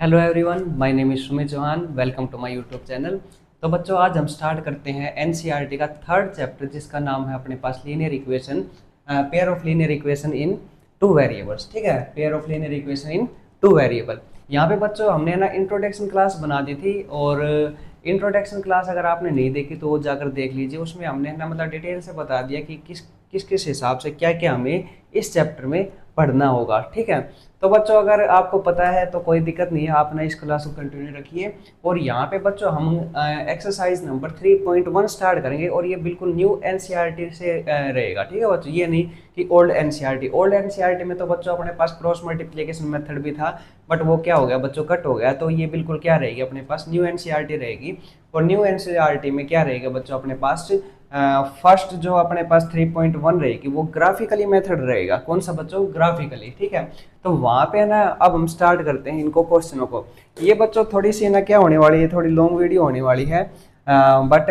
Hello everyone, my name is Sumit Chauhan. Welcome to my YouTube channel. तो बच्चों, आज हम स्टार्ट करते हैं एनसीईआरटी का थर्ड चैप्टर, जिसका नाम है अपने पास linear equation, pair of linear equation in two variables. ठीक है, pair of linear equation in two variable. यहाँ पे बच्चों हमने ना इंट्रोडक्शन क्लास बना दी थी, और इंट्रोडक्शन क्लास अगर आपने नहीं देखी तो वो जाकर देख लीजिए। उसमें हमने ना मतलब डिटेल से बता दिया कि किस किस किस हिसाब से क्या क्या हमें इस चैप्टर में पढ़ना होगा। ठीक है, तो बच्चों अगर आपको पता है तो कोई दिक्कत नहीं है, आप ना इस क्लास को कंटिन्यू रखिए। और यहाँ पे बच्चों हम एक्सरसाइज नंबर 3.1 स्टार्ट करेंगे, और ये बिल्कुल न्यू एनसीईआरटी से रहेगा। ठीक है बच्चों, ये नहीं कि ओल्ड एनसीईआरटी में तो बच्चों अपने पास क्रॉस मल्टीप्लिकेशन मेथड भी था, बट वो क्या हो गया बच्चों, कट हो गया। तो ये बिल्कुल क्या रहेगी, अपने पास न्यू एनसीईआरटी रहेगी। और न्यू एनसीईआरटी में क्या रहेगा बच्चों, अपने पास फर्स्ट जो अपने पास 3.1 रहेगी वो ग्राफिकली मेथड रहेगा। कौन सा बच्चों, ग्राफिकली। ठीक है, तो वहां पे ना अब हम स्टार्ट करते हैं इनको क्वेश्चनों को। ये बच्चों थोड़ी सी ना क्या होने वाली है, थोड़ी लॉन्ग वीडियो होने वाली है, बट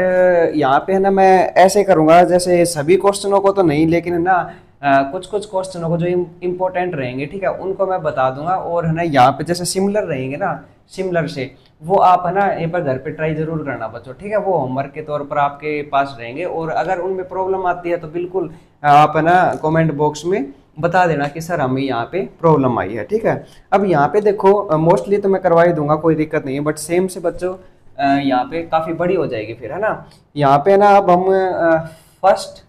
यहाँ पे है ना मैं ऐसे करूँगा जैसे सभी क्वेश्चनों को तो नहीं, लेकिन ना कुछ कुछ क्वेश्चनों को जो इम्पोर्टेंट रहेंगे, ठीक है, उनको मैं बता दूंगा। और है ना यहाँ पे जैसे सिमिलर रहेंगे ना, सिमिलर से वो आप है ना एक बार घर पे ट्राई जरूर करना बच्चों। ठीक है, वो होमवर्क के तौर पर आपके पास रहेंगे, और अगर उनमें प्रॉब्लम आती है तो बिल्कुल आप है ना कमेंट बॉक्स में बता देना कि सर हमें यहाँ पे प्रॉब्लम आई है। ठीक है, अब यहाँ पे देखो मोस्टली तो मैं करवा ही दूंगा, कोई दिक्कत नहीं है, बट सेम से बच्चों यहाँ पे काफ़ी बड़ी हो जाएगी फिर, है ना। यहाँ पे ना अब हम फर्स्ट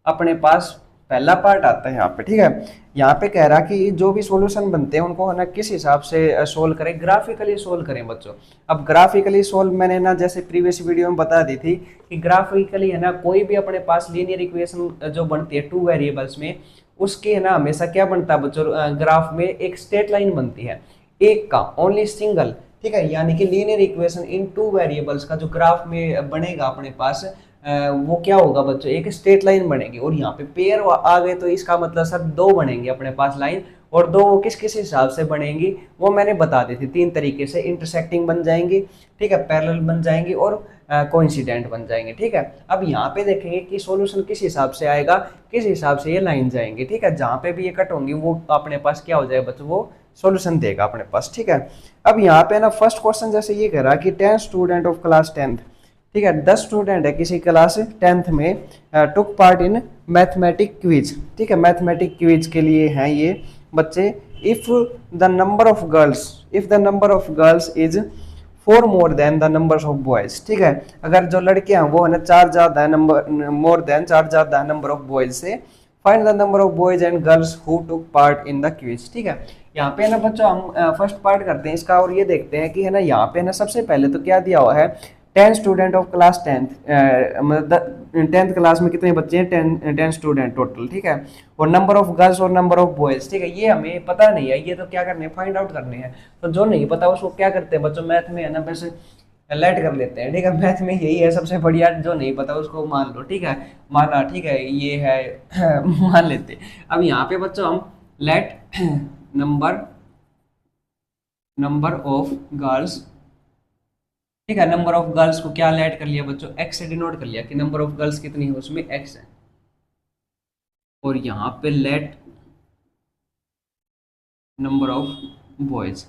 अपने पास पहला पार्ट आता है यहाँ पे। ठीक है, यहाँ पे कह रहा कि जो भी सॉल्यूशन बनते हैं उनको है ना किस हिसाब से सोल्व करें, ग्राफिकली सोल्व करें बच्चों। अब ग्राफिकली सोल्व मैंने ना जैसे प्रीवियस वीडियो में बता दी थी कि ग्राफिकली है ना कोई भी अपने पास लीनियर इक्वेशन जो बनती है टू वेरिएबल्स में, उसके है ना हमेशा क्या बनता है बच्चों, ग्राफ में एक स्ट्रेट लाइन बनती है, एक का ओनली सिंगल। ठीक है, यानी कि linear equation in two variables का जो ग्राफ में बनेगा अपने पास, वो क्या होगा बच्चों, एक स्ट्रेट लाइन बनेगी। और यहाँ पे पेयर आ गए तो इसका मतलब सर दो बनेंगे अपने पास लाइन, और दो किस किस हिसाब से बनेंगी वो मैंने बता दी थी। तीन तरीके से, इंटरसेक्टिंग बन जाएंगी, ठीक है, पैरेलल बन जाएंगी, और कोइंसिडेंट बन जाएंगे। ठीक है, अब यहाँ पे देखेंगे कि सॉल्यूशन किस हिसाब से आएगा, किस हिसाब से ये लाइन जाएंगी। ठीक है, जहाँ पे भी ये कट होंगी वो अपने पास क्या हो जाएगा बच्चों, वो सॉल्यूशन देगा अपने पास। ठीक है, अब यहाँ पे ना फर्स्ट क्वेश्चन जैसे ये कह रहा कि 10 स्टूडेंट ऑफ क्लास 10th, ठीक है, 10 स्टूडेंट है किसी क्लास 10th में, took part in mathematic quiz. ठीक है, मैथमेटिक क्विज के लिए हैं ये बच्चे। If the number of girls, if the number of girls is 4 more than the number of boys. ठीक है, अगर जो लड़कियां हैं वो है ना 4 ज्यादा है, नंबर मोर देन 4 ज्यादा है नंबर ऑफ बॉयज से, find the number of boys and girls who took part in the quiz. ठीक है, यहाँ पे ना बच्चों हम फर्स्ट पार्ट करते हैं इसका, और ये देखते हैं कि है ना यहाँ पे ना सबसे पहले तो क्या दिया हुआ है, 10 स्टूडेंट ऑफ क्लास 10th, मतलब 10th क्लास में कितने बच्चे हैं, 10 स्टूडेंट टोटल। ठीक है, और नंबर ऑफ गर्ल्स और नंबर ऑफ बॉयज, ठीक है, ये हमें पता नहीं है, ये तो क्या करने हैं, फाइंड आउट करने हैं। तो जो नहीं पता उसको क्या करते हैं बच्चों, मैथ में है ना वैसे लेट कर लेते हैं। ठीक है, मैथ में यही है सबसे बढ़िया, जो नहीं पता उसको मान लो। ठीक है, माना, ठीक है, ये है मान लेते। अब यहाँ पे बच्चों हम let number number of girls, ठीक है, नंबर ऑफ गर्ल्स को क्या लेट कर लिया बच्चों, एक्स से डिनोट कर लिया कि नंबर ऑफ गर्ल्स कितनी है, उसमें एक्स है। और यहाँ पे लेट नंबर ऑफ बॉयज,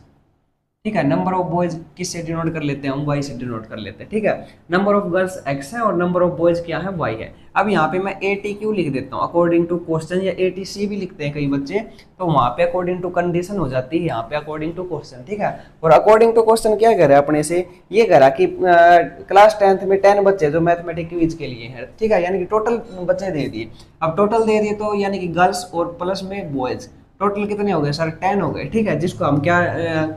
ठीक है, नंबर ऑफ बॉयज किससे डिनोट कर लेते हैं हम, वाई से डिनोट कर लेते हैं। ठीक है, नंबर ऑफ गर्ल्स एक्स है और नंबर ऑफ बॉयज क्या है, वाई है। अब यहाँ पे मैं ए टी क्यू लिख देता हूँ अकॉर्डिंग टू क्वेश्चन, या ए टी सी भी लिखते हैं कई बच्चे, तो वहाँ पे अकॉर्डिंग टू कंडीशन हो जाती है, यहाँ पे अकॉर्डिंग टू क्वेश्चन। ठीक है, और अकॉर्डिंग टू क्वेश्चन क्या कह रहा है अपने से, ये कह रहा कि क्लास 10th में 10 बच्चे जो मैथमेटिक क्विज के लिए हैं। ठीक है, यानी कि टोटल बच्चे दे दिए। अब टोटल दे दिए तो यानी कि गर्ल्स और प्लस में बॉयज, टोटल कितने हो गए सर, 10 हो गए। ठीक है, जिसको हम क्या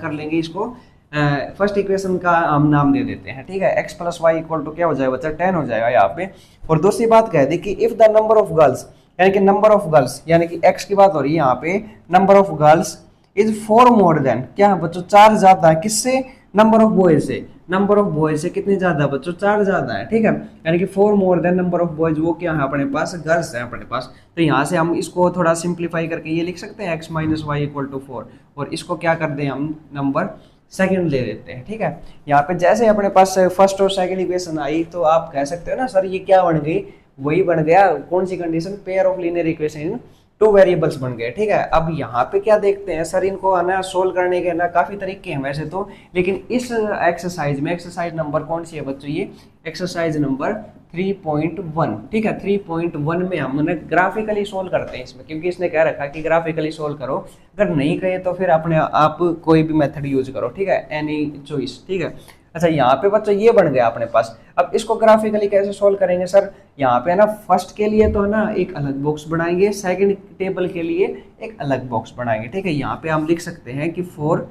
कर लेंगे, इसको फर्स्ट इक्वेशन का हम नाम दे देते हैं। ठीक है, x plus y equal to क्या हो जाएगा बच्चा, 10 हो जाएगा यहाँ पे। और दूसरी बात कह दी कि if the number of girls, यानी कि नंबर ऑफ गर्ल्स, यानी कि एक्स की बात हो रही है यहाँ पे, number of girls is 4 more than, क्या है बच्चों, 4 ज्यादा है किससे, नंबर ऑफ बॉयज से। नंबर ऑफ बॉयज से कितने ज्यादा बच्चों, 4 ज्यादा है। ठीक है, यानी कि 4 more than number of boys, वो क्या है अपने पास, गर्ल्स है अपने पास। तो यहाँ से हम इसको थोड़ा सिंप्लीफाई करके ये लिख सकते हैं x minus y equal to 4, और इसको क्या कर दें हम, नंबर सेकंड ले लेते हैं। ठीक है, यहाँ पे जैसे अपने पास फर्स्ट और सेकंड इक्वेशन आई तो आप कह सकते हो ना सर ये क्या बन गई, वही बन गया, कौन सी condition, pair of linear equation in two variables बन गए, ठीक है। अब यहाँ पे क्या देखते हैं सर, इनको आना सोल्व करने के ना काफ़ी तरीके हैं वैसे तो, लेकिन इस एक्सरसाइज में एक्सरसाइज नंबर कौन सी है बच्चों, ये एक्सरसाइज नंबर 3.1, ठीक है। 3.1 में हम ग्राफिकली सोल्व करते हैं इसमें, क्योंकि इसने कह रखा कि ग्राफिकली सोल्व करो। अगर नहीं कहे तो फिर अपने आप कोई भी मेथड यूज करो, ठीक है, एनी चॉइस, ठीक है। अच्छा, यहाँ पे बच्चों ये बन गया अपने पास। अब इसको ग्राफिकली कैसे सोल्व करेंगे सर, यहाँ पे है ना फर्स्ट के लिए तो है ना एक अलग बॉक्स बनाएंगे, सेकंड टेबल के लिए एक अलग बॉक्स बनाएंगे, ठीक है। यहाँ पे हम लिख सकते हैं कि फॉर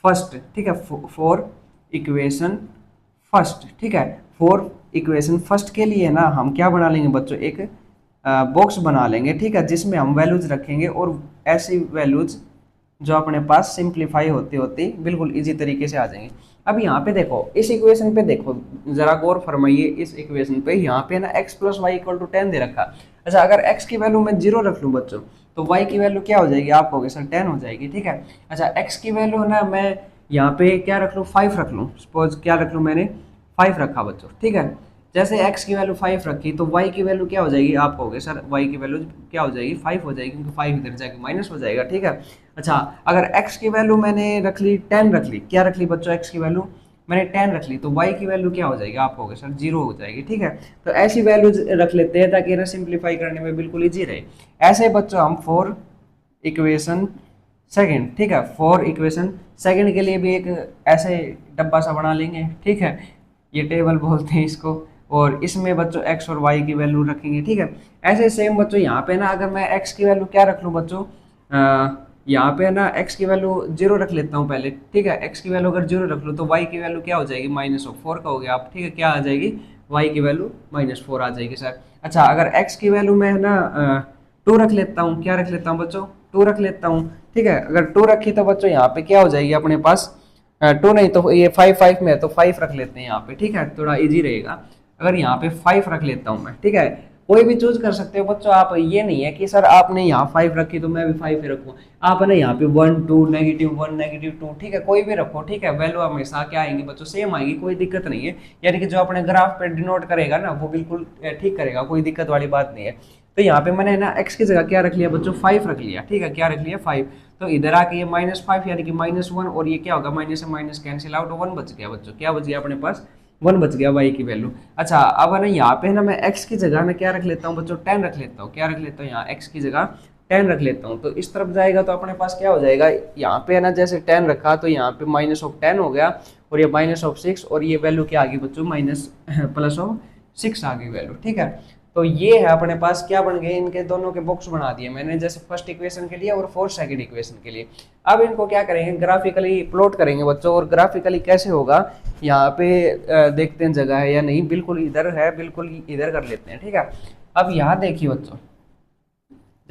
फर्स्ट, ठीक है, फॉर इक्वेशन फर्स्ट, ठीक है। फॉर इक्वेशन फर्स्ट के लिए ना हम क्या बना लेंगे बच्चों, एक बॉक्स बना लेंगे, ठीक है, जिसमें हम वैल्यूज रखेंगे और ऐसी वैल्यूज जो अपने पास सिंप्लीफाई होते होते बिल्कुल इजी तरीके से आ जाएंगे। अब यहाँ पे देखो, इस इक्वेशन पे देखो, जरा गौर फरमाइए इस इक्वेशन पे। यहाँ पे ना x plus y equal to 10 दे रखा। अच्छा, अगर x की वैल्यू मैं 0 रख लूँ बच्चों, तो y की वैल्यू क्या हो जाएगी, आप कहोगे सर 10 हो जाएगी, ठीक है। अच्छा, x की वैल्यू है ना मैं यहाँ पे क्या रख लूँ, 5 रख लूँ, सपोज क्या रख लूँ मैंने 5 रखा बच्चों, ठीक है। जैसे x की वैल्यू 5 रखी तो y की वैल्यू क्या हो जाएगी, आप कहोगे सर y की वैल्यू क्या हो जाएगी, 5 हो जाएगी, क्योंकि 5 इधर जाके माइनस हो जाएगा, ठीक है। अच्छा, अगर x की वैल्यू मैंने रख ली 10 रख ली, क्या रख ली बच्चों, x की वैल्यू मैंने 10 रख ली, तो y की वैल्यू क्या हो जाएगी, आप कहोगे सर 0 हो जाएगी, ठीक है। तो ऐसी वैल्यूज रख लेते हैं ताकि ना सिंप्लीफाई करने में बिल्कुल ईजी रहे। ऐसे बच्चों हम फॉर इक्वेशन सेकंड, ठीक है, फॉर इक्वेशन सेकंड के लिए भी एक ऐसे डब्बा सा बना लेंगे, ठीक है, ये टेबल बोलते हैं इसको। और इसमें बच्चों x और y की वैल्यू रखेंगे, ठीक है। ऐसे सेम बच्चों यहाँ पे ना अगर मैं x की वैल्यू क्या रख लूँ बच्चों, यहाँ पे ना x की वैल्यू 0 रख लेता हूँ पहले, ठीक है। x की वैल्यू अगर 0 रख लूँ तो y की वैल्यू क्या हो जाएगी, -4 का हो गया आप, ठीक है, क्या आ जाएगी, y की वैल्यू -4 आ जाएगी सर। अच्छा, अगर x की वैल्यू मैं ना 2 रख लेता हूँ, क्या रख लेता हूँ बच्चों, 2 रख लेता हूँ, ठीक है। अगर 2 रखी तो बच्चों यहाँ पे क्या हो जाएगी अपने पास, 2 नहीं तो ये 5 में है तो 5 रख लेते हैं यहाँ पे, ठीक है, थोड़ा इजी रहेगा। अगर यहाँ पे 5 रख लेता हूँ मैं, ठीक है, कोई भी चूज कर सकते हो बच्चों आप, ये नहीं है कि सर आपने यहाँ 5 रखी तो मैं भी 5 ही रखूँ। आप है ना यहाँ पे 1 2 -1 -2, ठीक है, कोई भी रखो, ठीक है, वैल्यू हमेशा क्या आएंगी बच्चों, सेम आएगी, कोई दिक्कत नहीं है। यानी कि जो अपने ग्राफ पे डिनोट करेगा ना वो बिल्कुल ठीक करेगा, कोई दिक्कत वाली बात नहीं है। तो यहाँ पे मैंने ना x की जगह क्या रख लिया बच्चों, 5 रख लिया, ठीक है, क्या रख लिया 5। तो इधर आके ये -5 यानी कि -1, और ये क्या होगा, माइनस से माइनस कैंसिल आउट, 1 बच गया बच्चों, क्या बच गया अपने पास, 1 बच गया y की वैल्यू। अच्छा, अब है ना यहाँ पे ना मैं x की जगह ना क्या रख लेता हूँ बच्चों, 10 रख लेता हूँ, क्या रख लेता हूँ यहाँ x की जगह 10 रख लेता हूँ। तो इस तरफ जाएगा तो अपने पास क्या हो जाएगा, यहाँ पे है ना जैसे 10 रखा तो यहाँ पे -10 हो गया, और ये -6, और ये वैल्यू क्या आ गई बच्चों, +6 आ गई वैल्यू, ठीक है। तो ये है अपने पास क्या बन गए, इनके दोनों के बॉक्स बना दिए मैंने, जैसे फर्स्ट इक्वेशन के लिए और फोर सेकंड इक्वेशन के लिए। अब इनको क्या करेंगे, ग्राफिकली प्लॉट करेंगे बच्चों। और ग्राफिकली कैसे होगा, यहाँ पे देखते हैं जगह है या नहीं, बिल्कुल इधर है, बिल्कुल इधर कर लेते हैं, ठीक है। अब यहाँ देखिए बच्चों,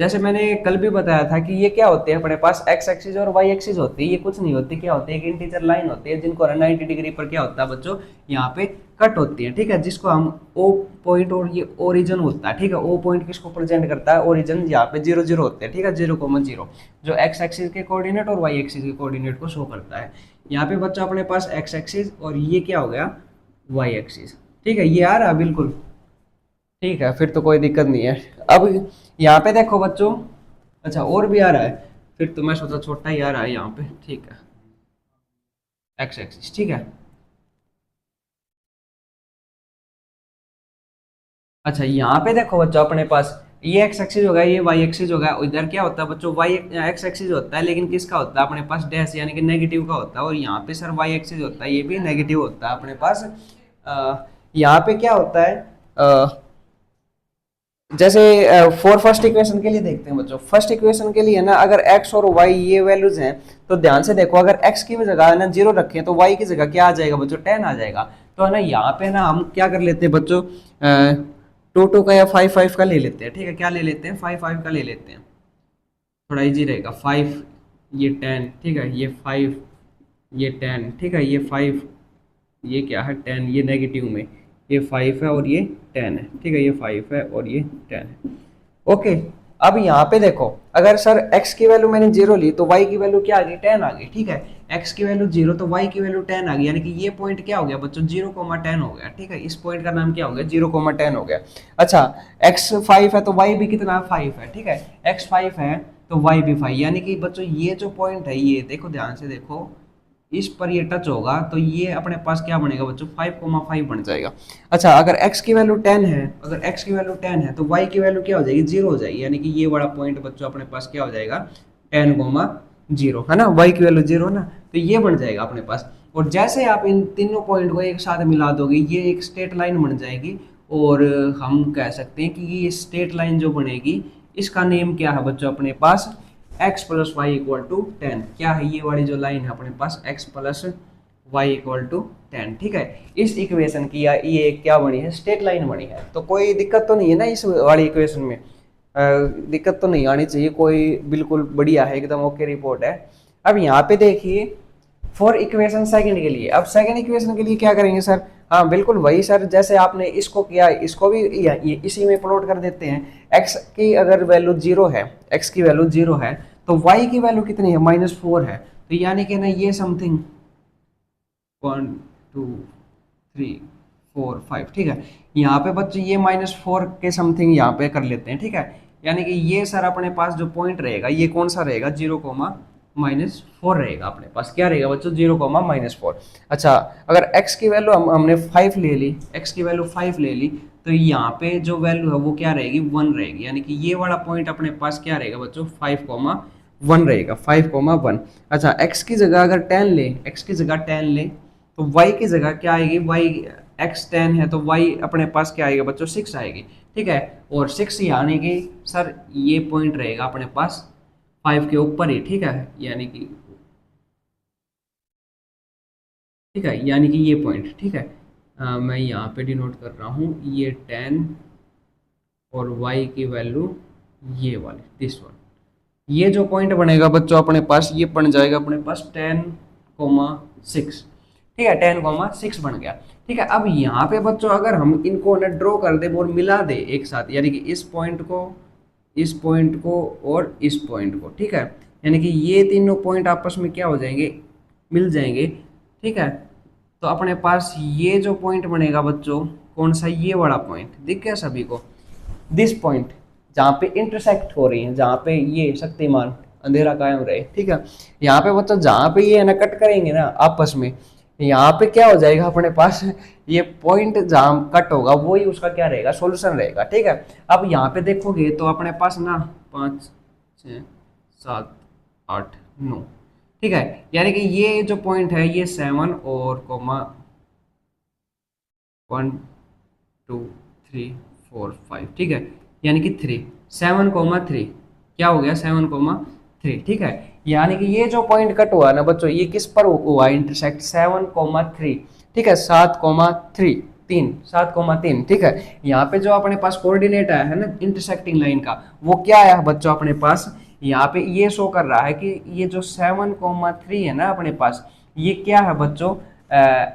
जैसे मैंने कल भी बताया था कि ये क्या होते हैं अपने पास, एक्स एक्सिस और वाई एक्सिस होती है, ये कुछ नहीं होती, क्या होती है, एक इंटीजर लाइन होती है जिनको 90 डिग्री पर क्या होता है बच्चों, यहाँ पे कट होती है, ठीक है, जिसको हम ओ पॉइंट, और ये ओरिजिन होता है, ठीक है। ओ पॉइंट किसको प्रेजेंट करता है, ओरिजिन, यहाँ पे 0 0 होते हैं, ठीक है, 0,0 जो एक्स एक्सिस के कोऑर्डिनेट और वाई एक्सिस के कोऑर्डिनेट को शो करता है। यहाँ पे बच्चों अपने पास एक्स एक्सिस और ये क्या हो गया, वाई एक्सिस, ठीक है, ये आ रहा है बिल्कुल, ठीक है, फिर तो कोई दिक्कत नहीं है। अब यहाँ पे देखो बच्चों, अच्छा और भी आ रहा है, फिर तो मैं सोचा छोटा ही आ रहा है यहाँ पे, ठीक है, एक्स एक्सिस, ठीक है। अच्छा, यहाँ पे देखो बच्चों अपने पास ये एक्स एक्सिस होगा, ये वाई एक्सिस होगा, इधर क्या होता है बच्चों, वाई एक्स एक्सिस होता है, लेकिन किसका होता है अपने पास, डैश यानी कि नेगेटिव का होता है। और यहाँ पे सर वाई एक्सिस होता है, ये भी नेगेटिव होता है अपने पास। यहाँ पे क्या होता है, जैसे फॉर फर्स्ट इक्वेशन के लिए देखते हैं बच्चों। फर्स्ट इक्वेशन के लिए ना अगर x और y ये वैल्यूज हैं, तो ध्यान से देखो, अगर x की जगह ना 0 रखें तो y की जगह क्या आ जाएगा बच्चों, 10 आ जाएगा। तो है ना यहाँ पे ना हम क्या कर लेते हैं बच्चों, 2 का या 5 का ले लेते हैं, ठीक है, क्या ले लेते हैं, 5 का ले लेते हैं, थोड़ा इजी रहेगा। 5 ये 10, ठीक है, ये 5 ये 10, ठीक है, ये 5 ये क्या है 10, ये नेगेटिव में, ये 5 है और ये 10 है, ठीक है, ये 5 है और ये 10 है, ओके। अब यहाँ पे देखो, अगर सर x की वैल्यू मैंने 0 ली तो y की वैल्यू क्या आ गई 10 आ गई, ठीक है। x की वैल्यू 0 तो y की वैल्यू 10 आ गई, यानी कि ये पॉइंट क्या हो गया बच्चों 0,10 हो गया, ठीक है। इस पॉइंट का नाम क्या हो गया 0,10 हो गया। अच्छा x 5 है तो y भी कितना 5 है, ठीक है। x 5 है तो y भी 5, यानी कि बच्चों ये जो पॉइंट है ये देखो ध्यान से देखो, इस पर ये टच होगा तो ये अपने पास क्या बनेगा बच्चों 5,5 बन जाएगा। अच्छा अगर x की वैल्यू 10 है, अगर x की वैल्यू 10 है तो y की वैल्यू क्या हो जाएगी 0 हो जाएगी, यानी कि ये बड़ा पॉइंट बच्चों अपने पास क्या हो जाएगा 10,0 है ना, y की वैल्यू 0 ना, तो ये बन जाएगा अपने पास। और जैसे आप इन तीनों पॉइंट को एक साथ मिला दोगे ये एक स्ट्रेट लाइन बन जाएगी, और हम कह सकते हैं कि ये स्ट्रेट लाइन जो बनेगी इसका नेम क्या है बच्चों अपने पास x plus y equal to 10। क्या है ये वाली जो लाइन है अपने पास x plus y equal to 10, ठीक है। इस इक्वेशन की ये क्या बनी है स्ट्रेट लाइन बनी है, तो कोई दिक्कत तो नहीं है ना इस वाली इक्वेशन में, दिक्कत तो नहीं आनी चाहिए कोई, बिल्कुल बढ़िया है एकदम ओके रिपोर्ट है। अब यहाँ पे देखिए फॉर इक्वेशन सेकंड के लिए, अब सेकंड इक्वेशन के लिए क्या करेंगे सर, हाँ बिल्कुल वही सर जैसे आपने इसको किया इसको भी ये इसी में प्लॉट कर देते हैं। x की अगर वैल्यू 0 है, x की वैल्यू 0 है तो y की वैल्यू कितनी है -4 है, तो यानी कि ना ये समथिंग 1 2 3 4 5, ठीक है। यहाँ पे बच्चे ये -4 के समथिंग यहाँ पे कर लेते हैं, ठीक है। यानी कि ये सर अपने पास जो पॉइंट रहेगा ये कौन सा रहेगा 0,-4 रहेगा अपने पास, क्या रहेगा बच्चों 0,-4। अच्छा अगर x की वैल्यू हमने 5 ले ली, x की वैल्यू 5 ले ली तो यहाँ पे जो वैल्यू है वो क्या रहेगी 1 रहेगी, यानी कि ये वाला पॉइंट अपने पास क्या रहेगा बच्चों 5,1 रहेगा 5,1। अच्छा x की जगह अगर 10 ले, x की जगह 10 ले तो y की जगह क्या आएगी y x 10 है तो y अपने पास क्या आएगा बच्चों 6 आएगी, ठीक है। और 6 यानी कि सर ये पॉइंट रहेगा अपने पास 5 के ऊपर ही, ठीक है, यानी कि ठीक है, यानी कि ये पॉइंट, ठीक है। मैं यहाँ पे डिनोट कर रहा हूँ ये 10 और y की वैल्यू ये वाली दिस वन, ये जो पॉइंट बनेगा बच्चों अपने पास ये बन जाएगा अपने पास 10,6, ठीक है 10,6 बन गया, ठीक है। अब यहाँ पे बच्चों अगर हम इनको ना ड्रॉ कर दे और मिला दे एक साथ, यानी कि इस पॉइंट को इस पॉइंट को और इस पॉइंट को, ठीक है, यानी कि ये तीनों पॉइंट आपस में क्या हो जाएंगे मिल जाएंगे, ठीक है। तो अपने पास ये जो पॉइंट बनेगा बच्चों कौन सा ये वाला पॉइंट दिख गया सभी को, दिस पॉइंट जहाँ पे इंटरसेक्ट हो रही है, जहाँ पे ये शक्तिमान अंधेरा कायम रहे, ठीक है। यहाँ पे बच्चों जहाँ पे ये ना कट करेंगे ना आपस में, यहाँ पे क्या हो जाएगा अपने पास ये पॉइंट जहाँ कट होगा वही उसका क्या रहेगा सॉल्यूशन रहेगा, ठीक है। अब यहाँ पे देखोगे तो अपने पास ना 5 6 7 8 9, ठीक है, यानी कि ये जो पॉइंट है ये 7 और कोमा 1 2 3 4 5, ठीक है, यानी कि 3 7,3 क्या हो गया 7,3, ठीक है। यानी कि ये जो पॉइंट कट हुआ ना बच्चों ये किस पर हुआ इंटरसेक्ट 7,3, ठीक है 7,3 7,3, ठीक है। यहाँ पे जो अपने पास कोऑर्डिनेट आया है ना इंटरसेक्टिंग लाइन का वो क्या आया बच्चों अपने पास, यहाँ पे ये शो कर रहा है कि ये जो 7,3 है ना अपने पास ये क्या है बच्चों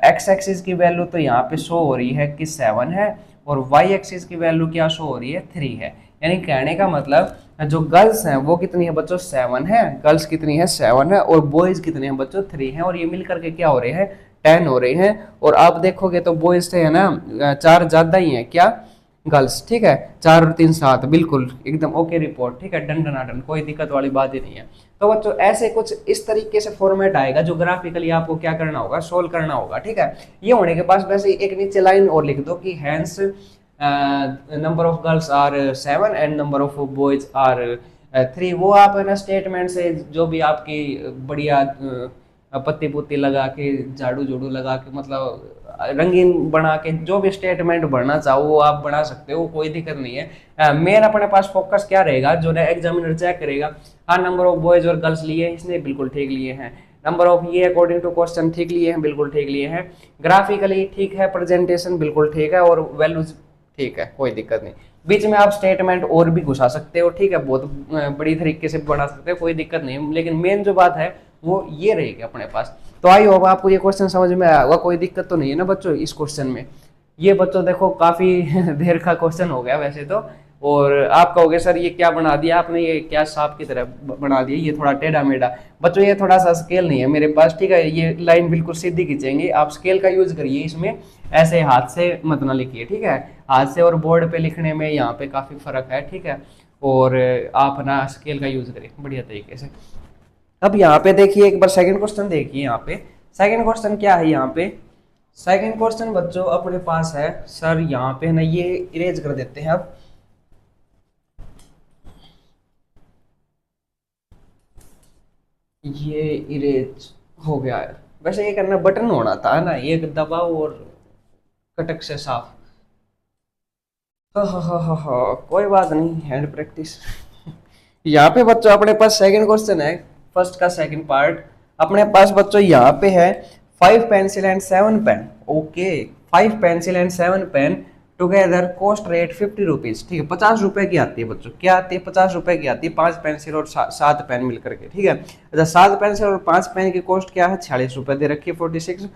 एक्स एक्सिस की वैल्यू तो यहाँ पे शो हो रही है कि 7 है, और वाई एक्सिस की वैल्यू क्या शो हो रही है 3 है। यानी कहने का मतलब जो गर्ल्स हैं वो कितनी है बच्चों 7 है, गर्ल्स कितनी है 7 है, और बॉयज कितने हैं बच्चों 3 हैं, और ये मिल करके क्या हो रहे हैं 10 हो रहे हैं। और आप देखोगे तो बॉयज से है ना 4 ज्यादा ही है क्या गर्ल्स, ठीक है 4 और 3 7 बिल्कुल एकदम ओके रिपोर्ट, ठीक है डन डन डन, कोई दिक्कत वाली बात ही नहीं है। तो बच्चों ऐसे कुछ इस तरीके से फॉर्मेट आएगा जो ग्राफिकली आपको क्या करना होगा सोल्व करना होगा, ठीक है। ये होने के बाद वैसे एक नीचे लाइन और लिख दो कि hence number of girls are 7 and number of boys are 3, वो आप है ना स्टेटमेंट से जो भी आपकी बढ़िया पत्ती पुत्ती लगा के झाड़ू झूड़ू लगा के मतलब रंगीन बना के जो भी स्टेटमेंट भरना चाहो वो आप बना सकते हो, कोई दिक्कत नहीं है। मेन अपने पास फोकस क्या रहेगा जो ना एग्जामिनर चेक करेगा, हाँ नंबर ऑफ बॉयज और गर्ल्स लिए इसने बिल्कुल ठीक लिए हैं, नंबर ऑफ ये अकॉर्डिंग टू क्वेश्चन ठीक लिए हैं बिल्कुल ठीक लिए हैं, ग्राफिकली ठीक है, प्रेजेंटेशन बिल्कुल ठीक है, और वैल्यूज ठीक है कोई दिक्कत नहीं। बीच में आप स्टेटमेंट और भी घुसा सकते हो, ठीक है बहुत बड़ी तरीके से बना सकते हो कोई दिक्कत नहीं, लेकिन मेन जो बात है वो ये रहेगी अपने पास। तो आई होप आपको ये क्वेश्चन समझ में आया होगा, कोई दिक्कत तो नहीं है ना बच्चों इस क्वेश्चन में। ये बच्चों देखो काफी देर का क्वेश्चन हो गया वैसे तो, और आप कहोगे सर ये क्या बना दिया आपने, ये क्या सांप की तरह बना दिया, ये थोड़ा टेढ़ा मेढ़ा। बच्चों ये थोड़ा सा स्केल नहीं है मेरे पास, ठीक है, ये लाइन बिल्कुल सीधी खींचेंगे, आप स्केल का यूज करिए इसमें, ऐसे हाथ से मत ना लिखिए, ठीक है। हाथ से और बोर्ड पे लिखने में यहाँ पे काफी फर्क है, ठीक है। और आप ना स्केल का यूज करें बढ़िया तरीके से। अब यहाँ पे देखिए एक बार सेकंड क्वेश्चन देखिए, यहाँ पे सेकंड क्वेश्चन क्या है, यहाँ पे सेकंड क्वेश्चन बच्चों अपने पास है सर, यहाँ पे ना ये इरेज कर देते हैं अब, ये इरेज हो गया है। वैसे ये करना बटन होना था ना, ये दबाओ और कटक से साफ। हा, कोई बात नहीं, हैंड प्रैक्टिस। यहाँ पे बच्चों अपने पास सेकंड क्वेश्चन है, फर्स्ट का सेकंड पार्ट अपने पास बच्चों यहाँ पे है 5 pencil and 7 pen. Okay, 5 pencil and 7 pen together cost rate 50 rupees, ठीक है, 50 रुपए की आती है बच्चों, क्या आती है, 50 रुपए की आती है, 5 पेंसिल और 7 पेन मिलकर के, ठीक है। अच्छा 7 पेंसिल और 5 पेन की कॉस्ट क्या है, 46 रुपए दे रखी है, 46।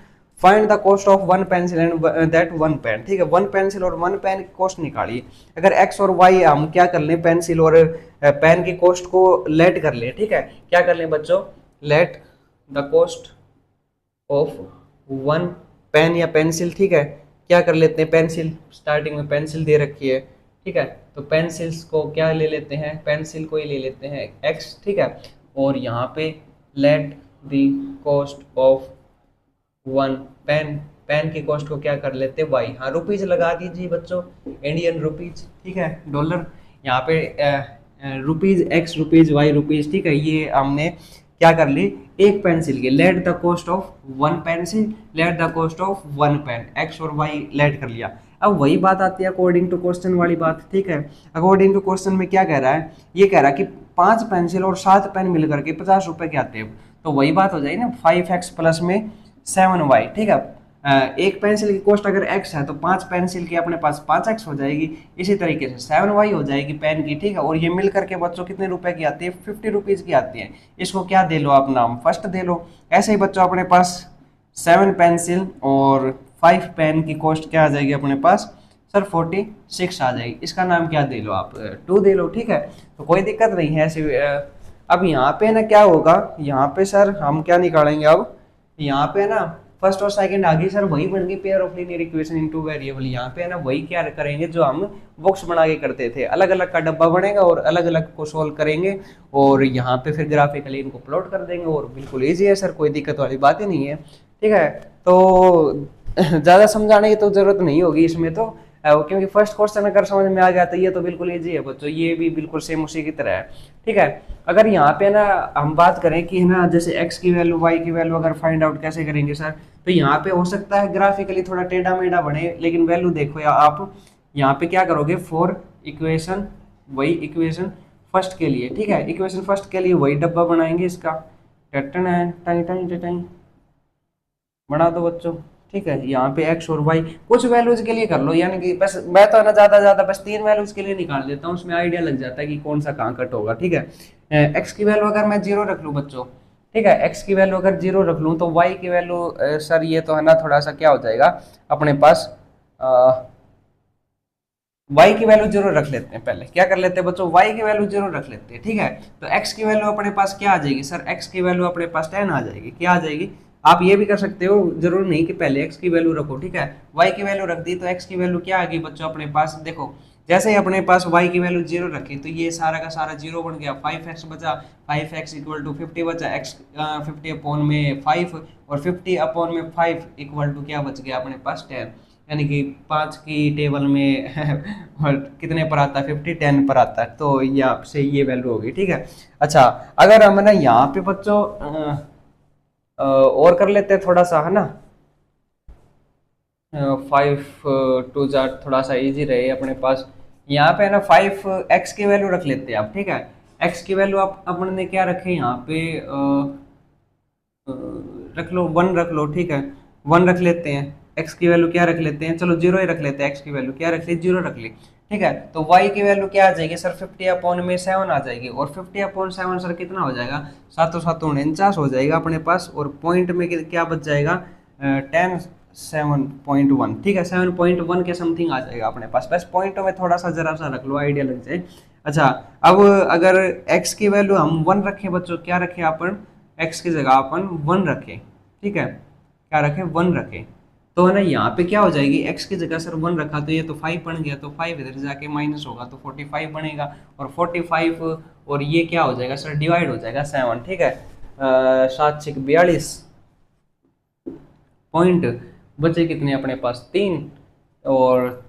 Find the cost of 1 pencil and that 1 pen, ठीक है, 1 पेंसिल और 1 पेन की कॉस्ट निकालिए। अगर एक्स और वाई हम क्या कर लें, पेंसिल और पेन की कॉस्ट को लेट कर लें, ठीक है, क्या कर लें बच्चों, let the cost of 1 pen या पेंसिल, ठीक है, क्या कर लेते हैं, पेंसिल स्टार्टिंग में पेंसिल दे रखी है, ठीक है, तो पेंसिल्स को क्या ले लेते हैं, पेंसिल को ही ले लेते हैं एक्स, ठीक है, और यहाँ पे let the cost of 1 pen, pen की कॉस्ट को क्या कर लेते हैं वाई, हाँ रुपीज लगा दीजिए बच्चों, इंडियन रुपीज, ठीक है, डॉलर, यहाँ पे rupees x rupees y rupees, ठीक है, ये हमने क्या कर ली, एक पेंसिल की let the cost of 1 pencil, let the cost of 1 pen, x और वाई लेट कर लिया। अब वही बात आती है अकॉर्डिंग टू क्वेश्चन वाली बात, ठीक है, अकॉर्डिंग टू क्वेश्चन में क्या कह रहा है, ये कह रहा है कि 5 पेंसिल और 7 पेन मिलकर के 50 रुपए के आते हैं, तो वही बात हो जाएगी ना, 5x प्लस में 7y, ठीक है। एक पेंसिल की कॉस्ट अगर x है तो 5 पेंसिल की अपने पास 5x हो जाएगी, इसी तरीके से 7y हो जाएगी पेन की, ठीक है, और ये मिल करके बच्चों कितने रुपए की आती है, 50 रुपीज की आती है। इसको क्या दे लो आप नाम, फर्स्ट दे लो। ऐसे ही बच्चों अपने पास 7 पेंसिल और 5 पेन की कॉस्ट क्या आ जाएगी अपने पास, सर 46 आ जाएगी, इसका नाम क्या दे लो आप, 2 दे लो, ठीक है, तो कोई दिक्कत नहीं है ऐसे। अब यहाँ पे ना क्या होगा, यहाँ पे सर हम क्या निकालेंगे, अब यहाँ पे ना फर्स्ट और सेकंड आगे सर वही बन गई, pair of linear equation in 2 variable. यहाँ पे ना वही क्या करेंगे जो हम बॉक्स बना के करते थे, अलग अलग का डब्बा बनेगा और अलग अलग को सोल्व करेंगे, और यहाँ पे फिर ग्राफिकली इनको प्लॉट कर देंगे, और बिल्कुल ईजी है सर, कोई दिक्कत वाली बात ही नहीं है, ठीक है। तो ज़्यादा समझाने की तो जरूरत नहीं होगी इसमें तो, क्योंकि फर्स्ट क्वेश्चन अगर समझ में आ गया तो ये तो बिल्कुल इजी है बच्चों, ये भी बिल्कुल सेम उसी की तरह है, ठीक है। अगर यहाँ पे ना हम बात करें कि है ना, जैसे x की वैल्यू y की वैल्यू अगर फाइंड आउट कैसे करेंगे सर, तो यहाँ पे हो सकता है ग्राफिकली थोड़ा टेढ़ा मेढ़ा बने, लेकिन वैल्यू देखो या आप यहाँ पे क्या करोगे, फॉर इक्वेशन, वही इक्वेशन फर्स्ट के लिए, ठीक है, इक्वेशन फर्स्ट के लिए वही डब्बा बनाएंगे इसका, टाइम टाइम टाइम बना दो बच्चों, ठीक है। यहाँ पे x और y कुछ वैल्यूज के लिए कर लो, यानी कि बस मैं तो है ना ज्यादा बस 3 वैल्यूज के लिए निकाल देता हूँ, उसमें आइडिया लग जाता है कि कौन सा कहाँ कट होगा, ठीक है। x की वैल्यू अगर मैं 0 रख लूँ बच्चों, ठीक है, x की वैल्यू अगर 0 रख लूँ तो y की वैल्यू सर ये तो है ना थोड़ा सा क्या हो जाएगा अपने पास, y की वैल्यू 0 रख लेते हैं, पहले क्या कर लेते हैं बच्चों, y की वैल्यू 0 रख लेते हैं, ठीक है। तो x की वैल्यू अपने पास क्या आ जाएगी सर, x की वैल्यू अपने पास 10 आ जाएगी, क्या आ जाएगी, आप ये भी कर सकते हो, जरूर नहीं कि पहले x की वैल्यू रखो, ठीक है, y की वैल्यू रख दी तो x की वैल्यू क्या आ गई बच्चों अपने पास, देखो जैसे ही अपने पास y की वैल्यू 0 रखी तो ये सारा का सारा 0 बन गया, 5x बचा, 5x इक्वल टू 50 बचा, x 50 अपॉन में 5 और 50 अपॉन में 5 इक्वल टू क्या बच गया अपने पास 10, यानी कि 5 की टेबल में और कितने पर आता है, 50 10 पर आता है, तो ये आपसे ये वैल्यू होगी, ठीक है। अच्छा अगर हम ना यहाँ पे बच्चों और कर लेते हैं थोड़ा सा, है ना, 5 टू जा थोड़ा सा इजी रहे अपने पास, यहाँ पे है ना 5x की वैल्यू रख लेते हैं आप, ठीक है, x की वैल्यू आप अपन ने क्या रखे यहाँ पे रख लो 1 रख लो, ठीक है, 1 रख लेते हैं, x की वैल्यू क्या रख लेते हैं, चलो 0 ही रख लेते हैं, x की वैल्यू क्या रख ली 0 रख ली, ठीक है। तो y की वैल्यू क्या आ जाएगी सर, 50 अपॉन में 7 आ जाएगी, और 50 अपॉन 7 सर कितना हो जाएगा, 7 7 49 हो जाएगा अपने पास, और पॉइंट में क्या बच जाएगा 10 7.1, ठीक है, 7.1 के समथिंग आ जाएगा अपने पास। बस पॉइंटों में थोड़ा सा जरा सा रख लो, आइडिया लग जाए। अच्छा, अब अगर x की वैल्यू हम 1 रखें बच्चों, क्या रखें अपन, x की जगह अपन 1 रखें, ठीक है, क्या रखें, 1 रखें, तो है ना यहाँ पे क्या हो जाएगी, x की जगह सर 1 रखा तो ये तो 5 बन गया, तो 5 इधर जाके माइनस होगा तो 45 बनेगा, और 45 और ये क्या हो जाएगा सर, डिवाइड हो जाएगा 7, ठीक है, 7×6 = 42 पॉइंट, बचे कितने अपने पास 3, और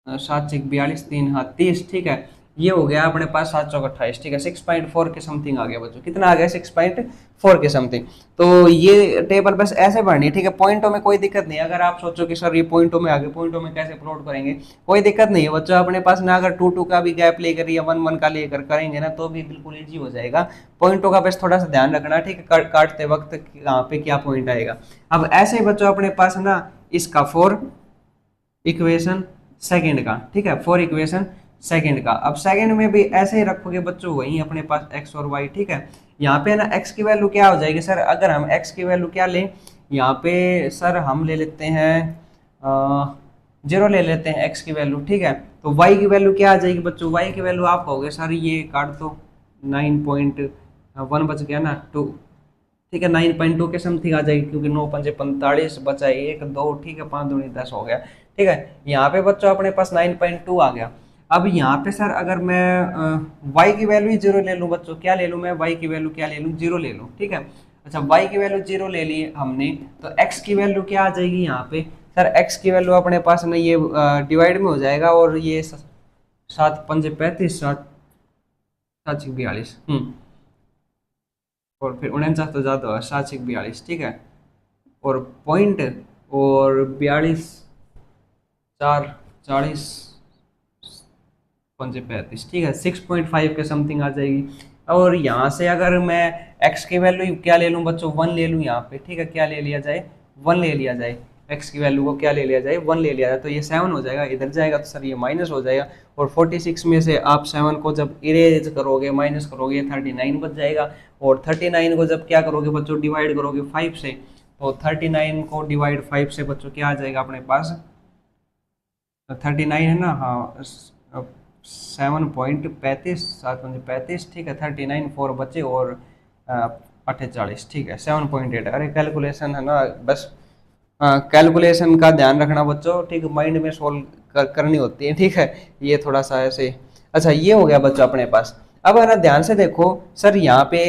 7×6 = 42, 3, हाँ 30, ठीक है, ये हो गया अपने पास 7×4 = 28, ठीक है, 6.4 के समथिंग आ गया बच्चों, कितना आ गया, 6.4 के समथिंग। तो ये टेबल बस ऐसे बढ़नी है, ठीक है, पॉइंटों में कोई दिक्कत नहीं। अगर आप सोचो कि सर ये पॉइंटों में आगे, पॉइंटों में कैसे प्लॉट करेंगे, कोई दिक्कत नहीं है बच्चों, अपने पास ना अगर 2 2 का भी गैप लेकर या 1 1 का लेकर करेंगे ना तो भी बिल्कुल ईजी हो जाएगा। पॉइंटों का बस थोड़ा सा ध्यान रखना, ठीक है, काटते वक्त कहाँ पे क्या पॉइंट आएगा। अब ऐसे ही बच्चों अपने पास ना इसका 4 इक्वेशन सेकंड का, ठीक है, 4 इक्वेशन सेकंड का। अब सेकंड में भी ऐसे ही रखोगे बच्चों, वही अपने पास x और y, ठीक है, यहाँ पे ना x की वैल्यू क्या हो जाएगी सर, अगर हम x की वैल्यू क्या लें, यहाँ पे सर हम ले लेते हैं 0 ले लेते हैं x की वैल्यू, ठीक है, तो y की वैल्यू क्या आ जाएगी बच्चों, y की वैल्यू आप कहोगे सर ये काट दो, 9.1 बच गया ना 2, ठीक है, 9.2 के समथिंग आ जाएगी, क्योंकि 9×5 = 45 बचा 1 2, ठीक है, 5 दूनी 10 हो गया, ठीक है, यहाँ पे बच्चों अपने पास 9.2 आ गया। अब यहाँ पे सर अगर मैं y की वैल्यू ही 0 ले लूँ बच्चों, क्या ले लूँ मैं, y की वैल्यू क्या ले लूँ, 0 ले लूँ, ठीक है। अच्छा, y की वैल्यू 0 ले ली हमने, तो x की वैल्यू क्या आ जाएगी यहाँ पे सर, x की वैल्यू अपने पास ना ये डिवाइड में हो जाएगा, और ये 7×5 = 35, 7×6 = 42, और फिर 49 तो ज़्यादा हुआ, 7×6 = 42, ठीक है, और पॉइंट, और 42 4 40 5×35, ठीक है, 6.5 के समथिंग आ जाएगी। और यहाँ से अगर मैं x की वैल्यू क्या ले लूँ बच्चों, 1 ले लूँ यहाँ पे, ठीक है, क्या ले लिया जाए, 1 ले लिया जाए, x की वैल्यू को क्या ले लिया जाए, 1 ले लिया जाए, तो ये 7 हो जाएगा, इधर जाएगा तो सर ये माइनस हो जाएगा, और 46 में से आप 7 को जब इरेज करोगे, माइनस करोगे, 39 बच जाएगा, और 39 को जब क्या करोगे बच्चों, डिवाइड करोगे 5 से, तो 39 को डिवाइड 5 से बच्चों क्या आ जाएगा अपने पास, 39 है ना, हाँ 7.35, 7×35, ठीक है, 39 4 बचे, और 48, ठीक है, 7.8, अरे कैलकुलेशन है ना, बस कैलकुलेशन का ध्यान रखना बच्चों, ठीक है, माइंड में सोल्व करनी होती है, ठीक है, ये थोड़ा सा ऐसे। अच्छा, ये हो गया बच्चों अपने पास। अब है ना ध्यान से देखो सर, यहाँ पे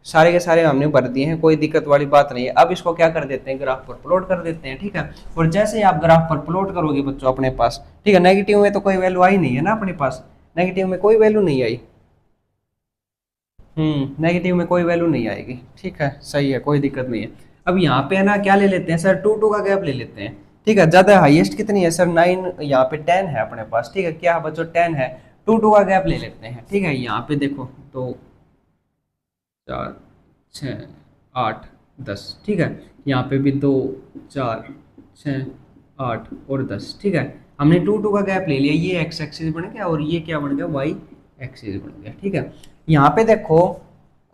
सारे के सारे हमने भर दिए हैं, कोई दिक्कत वाली बात नहीं है। अब इसको क्या कर देते हैं, ग्राफ पर प्लॉट कर देते हैं, ठीक है, और जैसे ही आप ग्राफ पर प्लॉट करोगे बच्चों अपने पास, ठीक है, नेगेटिव में तो कोई वैल्यू आई नहीं है ना अपने पास, नेगेटिव में कोई वैल्यू नहीं आई, नेगेटिव में कोई वैल्यू नहीं आएगी, ठीक है, सही है, कोई दिक्कत नहीं है। अब यहाँ पे है ना क्या ले लेते हैं सर, 2 2 का गैप ले लेते हैं, ठीक है, ज्यादा हाईएस्ट कितनी है सर, 9, यहाँ पे 10 है अपने पास, ठीक है, क्या बच्चों 10 है, 2 2 का गैप ले लेते हैं, ठीक है, यहाँ पे देखो तो 4 6 8 10, ठीक है, यहाँ पे भी 2 4 6 8 और 10, ठीक है, हमने 2 2 का गैप ले लिया, ये एक्स एक्सिस बन गया, और ये क्या बन गया, वाई एक्सिस बन गया, ठीक है। यहाँ पे देखो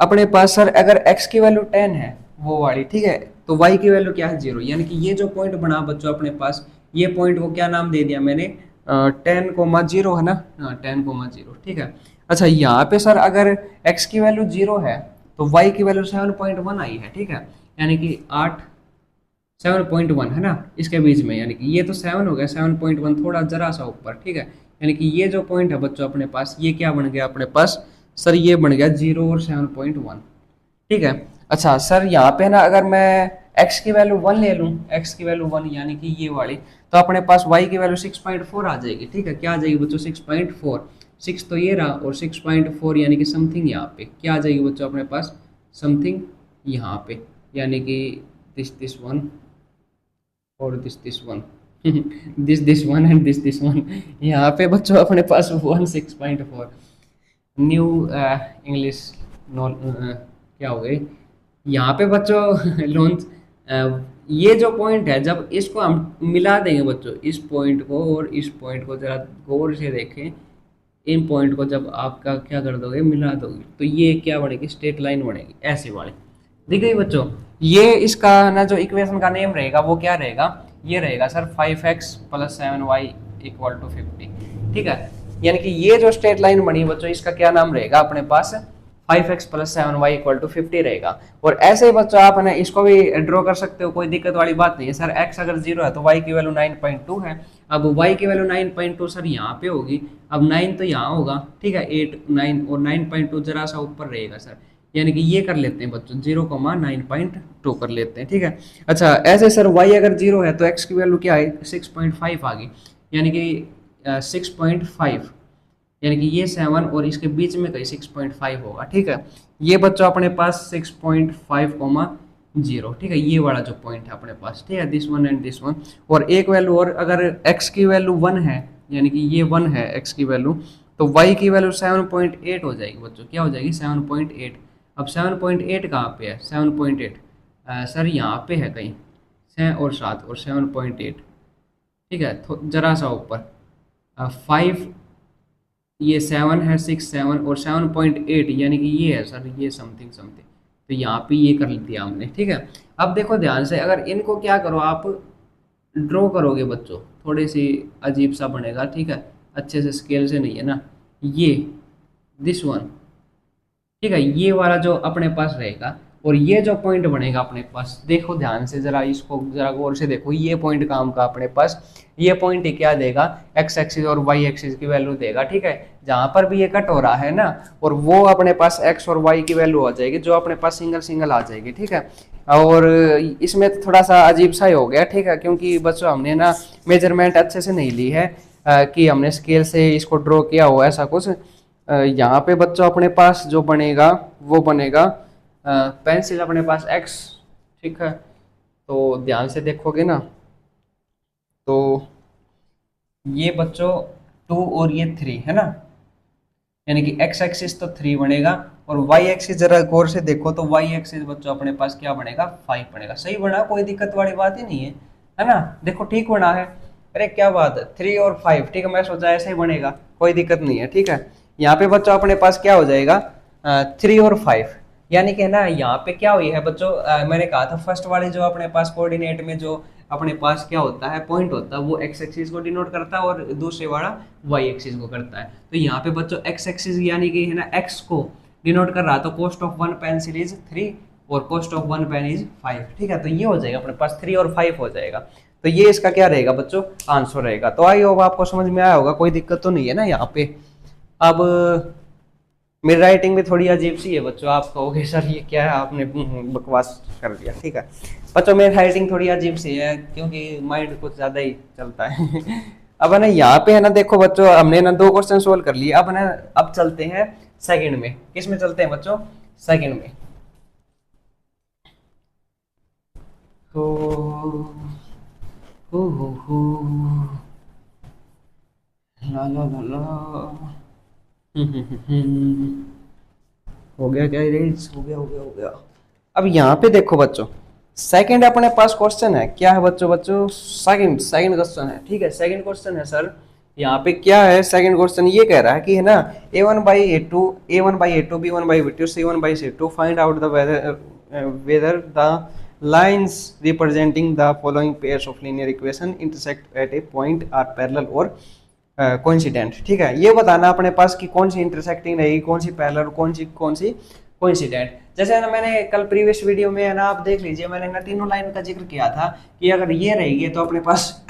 अपने पास सर, अगर x की वैल्यू 10 है वो वाली, ठीक है, तो y की वैल्यू क्या है, 0, यानी कि ये जो पॉइंट बना बच्चों अपने पास, ये पॉइंट को क्या नाम दे दिया मैंने, 10,0 है ना, हाँ 10,0, ठीक है। अच्छा, यहाँ पे सर अगर x की वैल्यू 0 है तो y की वैल्यू 7.1 आई है, ठीक है, यानी कि 7.1 है ना इसके बीच में, यानी कि ये तो 7 हो गया, 7.1 थोड़ा जरा सा ऊपर, ठीक है, यानी कि ये जो पॉइंट है बच्चों अपने पास, ये क्या बन गया अपने पास सर, ये बन गया 0 और 7.1, ठीक है। अच्छा सर, यहाँ पे ना अगर मैं x की वैल्यू 1 ले लूँ, x की वैल्यू 1 यानी कि ये वाली, तो अपने पास y की वैल्यू 6.4 आ जाएगी, ठीक है, क्या आ जाएगी बच्चों, 6.4, 6 तो ये रहा, और 6.4 यानी कि समथिंग यहाँ पे क्या आ जाएगी बच्चों अपने पास, समथिंग यहाँ पे, यानी कि दिस वन और this one this one and this one, यहाँ पे बच्चों अपने पास 6.4, न्यू इंग्लिश क्या हो गई यहाँ पे बच्चों लॉन्च, ये जो पॉइंट है जब इसको हम मिला देंगे बच्चों, इस पॉइंट को और इस पॉइंट को जरा गौर से देखें, इन पॉइंट को जब आपका क्या कर दोगे, मिला दोगे, तो ये क्या बनेगी, स्ट्रेट लाइन बनेगी ऐसे वाली। दिख गई बच्चों? ये इसका ना जो इक्वेशन का नेम रहेगा वो क्या रहेगा, ये रहेगा sir 5x plus 7y equal to 50। ठीक है, यानी कि ये जो स्ट्रेट लाइन बनी बच्चों, इसका क्या नाम रहेगा अपने पास, 5x plus 7y equal to 50 रहेगा। और ऐसे ही बच्चों आप है ना इसको भी ड्रॉ कर सकते हो, कोई दिक्कत वाली बात नहीं है। सर x अगर 0 है तो y की वैल्यू 9.2 है। अब y की वैल्यू 9.2 सर यहाँ पे होगी, अब 9 तो यहाँ होगा, ठीक है, 8 9 और 9.2 जरा सा ऊपर रहेगा सर, यानी कि ये कर लेते हैं बच्चों 0,9.2 कर लेते हैं। ठीक है, अच्छा ऐसे सर y अगर 0 है तो x की वैल्यू क्या है, 6.5 आ गई, यानी कि 6.5, यानी कि ये 7 और इसके बीच में कहीं 6.5 होगा। ठीक है, ये बच्चों अपने पास 6.5,0, ठीक है, ये वाला जो पॉइंट है अपने पास, ठीक है, this one and this one. और एक वैल्यू और, अगर x की वैल्यू 1 है, यानी कि ये 1 है x की वैल्यू, तो y की वैल्यू 7.8 हो जाएगी बच्चों, क्या हो जाएगी 7.8। अब 7.8 कहाँ पे है, 7.8 सर यहाँ पे है कहीं, 6 और 7 और 7.8, ठीक है, जरा सा ऊपर 5, ये 7 है, 6 7 और 7.8, यानी कि ये है सर, ये समथिंग समथिंग, तो यहाँ पे ये कर दिया हमने। ठीक है, अब देखो ध्यान से, अगर इनको क्या करो आप ड्रॉ करोगे बच्चों, थोड़ी सी अजीब सा बनेगा, ठीक है, अच्छे से स्केल से नहीं है ना, ये दिस वन, ठीक है, ये वाला जो अपने पास रहेगा, और ये जो पॉइंट बनेगा अपने पास, देखो ध्यान से जरा, इसको जरा गौर से देखो, ये पॉइंट काम का अपने पास, ये पॉइंट ही क्या देगा, एक्स एक्सिस और वाई एक्सिस की वैल्यू देगा। ठीक है, जहां पर भी ये कट हो रहा है ना, और वो अपने पास एक्स और वाई की वैल्यू आ जाएगी, जो अपने पास सिंगल सिंगल आ जाएगी। ठीक है, और इसमें थोड़ा सा अजीब सा ही हो गया, ठीक है, क्योंकि बच्चों हमने ना मेजरमेंट अच्छे से नहीं ली है, कि हमने स्केल से इसको ड्रॉ किया हो ऐसा कुछ। यहाँ पे बच्चों अपने पास जो बनेगा वो बनेगा पेंसिल अपने पास x, ठीक है, तो ध्यान से देखोगे ना, तो ये बच्चों 2 और ये 3 है ना, यानी कि x एक्सिस तो 3 बनेगा, और y एक्सिस जरा गौर से देखो तो y एक्सिस बच्चों अपने पास क्या बनेगा, 5 बनेगा। सही बना, कोई दिक्कत वाली बात ही नहीं है ना, देखो ठीक बना है, अरे क्या बात है, 3 और 5, ठीक है, मैं सोचा ऐसे ही बनेगा, कोई दिक्कत नहीं है। ठीक है, यहाँ पे बच्चों अपने पास क्या हो जाएगा, 3 और 5, यानी कि ना यहाँ पे क्या हुई है बच्चों, मैंने कहा था फर्स्ट वाले जो अपने पास कोऑर्डिनेट में जो अपने पास क्या होता है, पॉइंट होता है, वो एक्स एक्सिस को डिनोट करता है, और दूसरे वाला वाई एक्सिस को करता है। तो यहाँ पे बच्चों एक्स एक्सिस यानी कि है ना एक्स को डिनोट कर रहा है, तो cost of one pencil is 3 और cost of one pen is 5। ठीक है, तो ये हो जाएगा अपने पास 3 और 5 हो जाएगा, तो ये इसका क्या रहेगा बच्चों, आंसर रहेगा। तो आई होप आपको समझ में आया होगा, कोई दिक्कत तो नहीं है ना यहाँ पे। अब मेरी राइटिंग भी थोड़ी अजीब सी है बच्चों, आप कहोगे सर ये क्या है, आपने बकवास कर दिया। ठीक है बच्चों, मेरी राइटिंग थोड़ी अजीब सी है, क्योंकि माइंड कुछ ज़्यादा ही चलता है। अब है ना यहाँ पे है ना, देखो बच्चों, हमने ना 2 क्वेश्चन सोल्व कर लिए, अब ना अब चलते हैं सेकंड में। किस में चलते हैं बच्चों, सेकंड में। हो हो ला ला ला ला हो गया क्या, रेस हो गया। अब यहाँ पे देखो बच्चों, सेकंड अपने पास क्वेश्चन है, क्या है बच्चों, सेकंड क्वेश्चन है। ठीक है, सेकंड क्वेश्चन है सर, यहाँ पे क्या है, सेकंड क्वेश्चन ये कह रहा है कि है ना a1/a2 b1/b2 c1/c2 find out the whether the lines representing the following pairs of linear equation intersect at a point are parallel or coincident. ठीक है, ये बताना अपने पास कि कौन सी इंटरसेक्टिंग रहेगी, कौन सी पैरेलल, कौन सी कोइंसिडेंट। जैसे ना मैंने कल प्रीवियस वीडियो में है ना, आप देख लीजिए, मैंने ना तीनों लाइन का जिक्र किया था कि अगर ये रहेगी तो अपने पास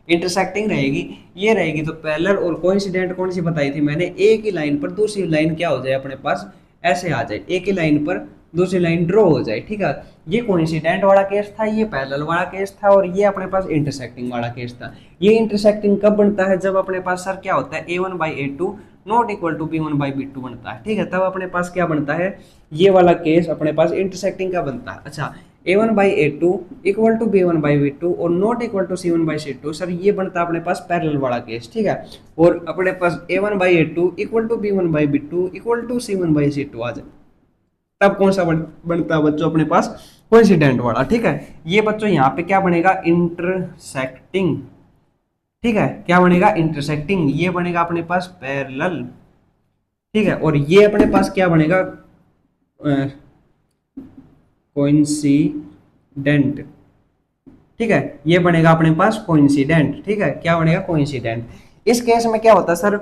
इंटरसेक्टिंग रहेगी, ये रहेगी तो पैरेलल, और कोइंसिडेंट कौन सी बताई थी मैंने, एक ही लाइन पर दूसरी लाइन क्या हो जाए अपने पास, ऐसे आ जाए, एक ही लाइन पर दूसरी लाइन ड्रॉ हो जाए। ठीक है, ये कोइंसिडेंट वाला केस था, ये पैरेलल वाला केस था, और ये अपने पास इंटरसेक्टिंग वाला केस था। ये इंटरसेक्टिंग कब बनता है, जब अपने पास सर क्या होता है, a1/a2 not equal to b1/b2 बनता है। ठीक है, तब अपने पास क्या बनता है, ये वाला केस अपने पास इंटरसेक्टिंग का बनता है। अच्छा, a1/a2 इक्वल टू b1/b2 और not equal to c1/c2, sir ये बनता है अपने पास पैरेलल वाला केस। ठीक है, और अपने पास a1/a2 equal to b1/b2 equal to c1/c2 आ जाए, तब कौन सा बनता है बच्चों अपने पास, कोइंसिडेंट वाला। ठीक है, ये बच्चों यहाँ पे क्या बनेगा, इंटरसेक्टिंग ठीक है, क्या बनेगा, इंटरसेक्टिंग, ये बनेगा अपने पास पैरेलल। ठीक है, और ये अपने पास क्या बनेगा, कोइंसिडेंट। ठीक है, ये बनेगा अपने पास कोइंसिडेंट। ठीक है, क्या बनेगा, कोइंसिडेंट। इस केस में क्या होता है सर,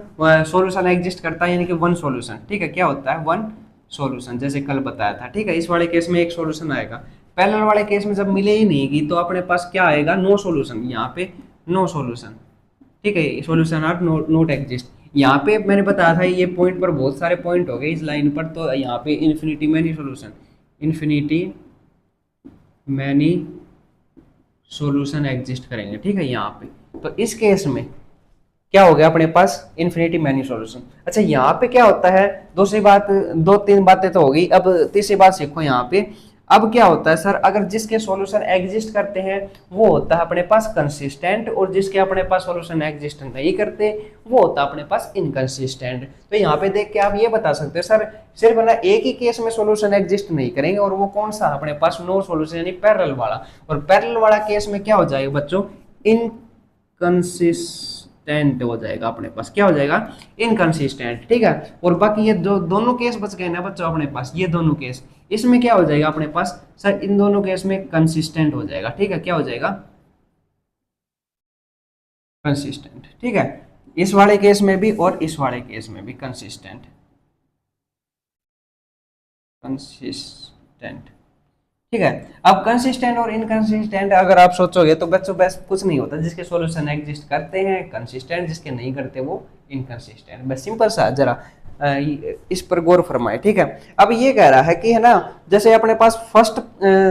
सॉल्यूशन एग्जिस्ट करता है, यानी कि वन सॉल्यूशन। ठीक है, क्या होता है, वन सॉल्यूशन, जैसे कल बताया था। ठीक है, इस वाले केस में एक सॉल्यूशन आएगा। पैरेलल वाले केस में जब मिले ही नहीं की तो अपने पास क्या आएगा, नो सॉल्यूशन, यहाँ पे नो सॉल्यूशन। ठीक है, सॉल्यूशन आर नॉट एग्जिस्ट। यहाँ पे मैंने बताया था ये पॉइंट पर बहुत सारे पॉइंट हो गए इस लाइन पर, तो यहाँ पे infinity many solution, infinity many solution exist करेंगे। ठीक है, यहाँ पे तो इस केस में क्या हो गया अपने पास, इन्फिनिटी मैनी सॉल्यूशन। अच्छा, यहाँ पे क्या होता है, दूसरी बात, दो तीन बातें तो हो गई, अब तीसरी बात सीखो यहाँ पे। अब क्या होता है सर, अगर जिसके सॉल्यूशन एग्जिस्ट करते हैं वो होता है अपने पास कंसिस्टेंट, और जिसके अपने पास सॉल्यूशन एग्जिस्ट नहीं करते वो होता है अपने पास इनकंसिस्टेंट। तो यहाँ पे देख के आप ये बता सकते हैं सर, सिर्फ ना एक ही केस में सॉल्यूशन एग्जिस्ट नहीं करेंगे, और वो कौन सा, अपने पास नो सॉल्यूशन यानी पैरेलल वाला। और पैरेलल वाला केस में क्या हो जाएगा बच्चों, इनकंसिस्टेंट हो जाएगा, अपने पास क्या हो जाएगा, इनकंसिस्टेंट। ठीक है, और बाकी ये दोनों केस बच गए ना बच्चों अपने पास, ये दोनों केस, इसमें क्या हो जाएगा अपने पास सर, इन दोनों केस में कंसिस्टेंट हो जाएगा। ठीक है, क्या हो जाएगा, कंसिस्टेंट। ठीक है, इस वाले केस में भी और इस वाले केस में भी कंसिस्टेंट, कंसिस्टेंट। ठीक है, अब कंसिस्टेंट और इनकंसिस्टेंट अगर आप सोचोगे तो बच्चों बस कुछ नहीं होता, जिसके सॉल्यूशन एग्जिस्ट करते हैं कंसिस्टेंट, जिसके नहीं करते वो इनकंसिस्टेंट। बस सिंपल सा, जरा इस पर गौर फरमाए। ठीक है, अब ये कह रहा है कि है ना, जैसे अपने पास फर्स्ट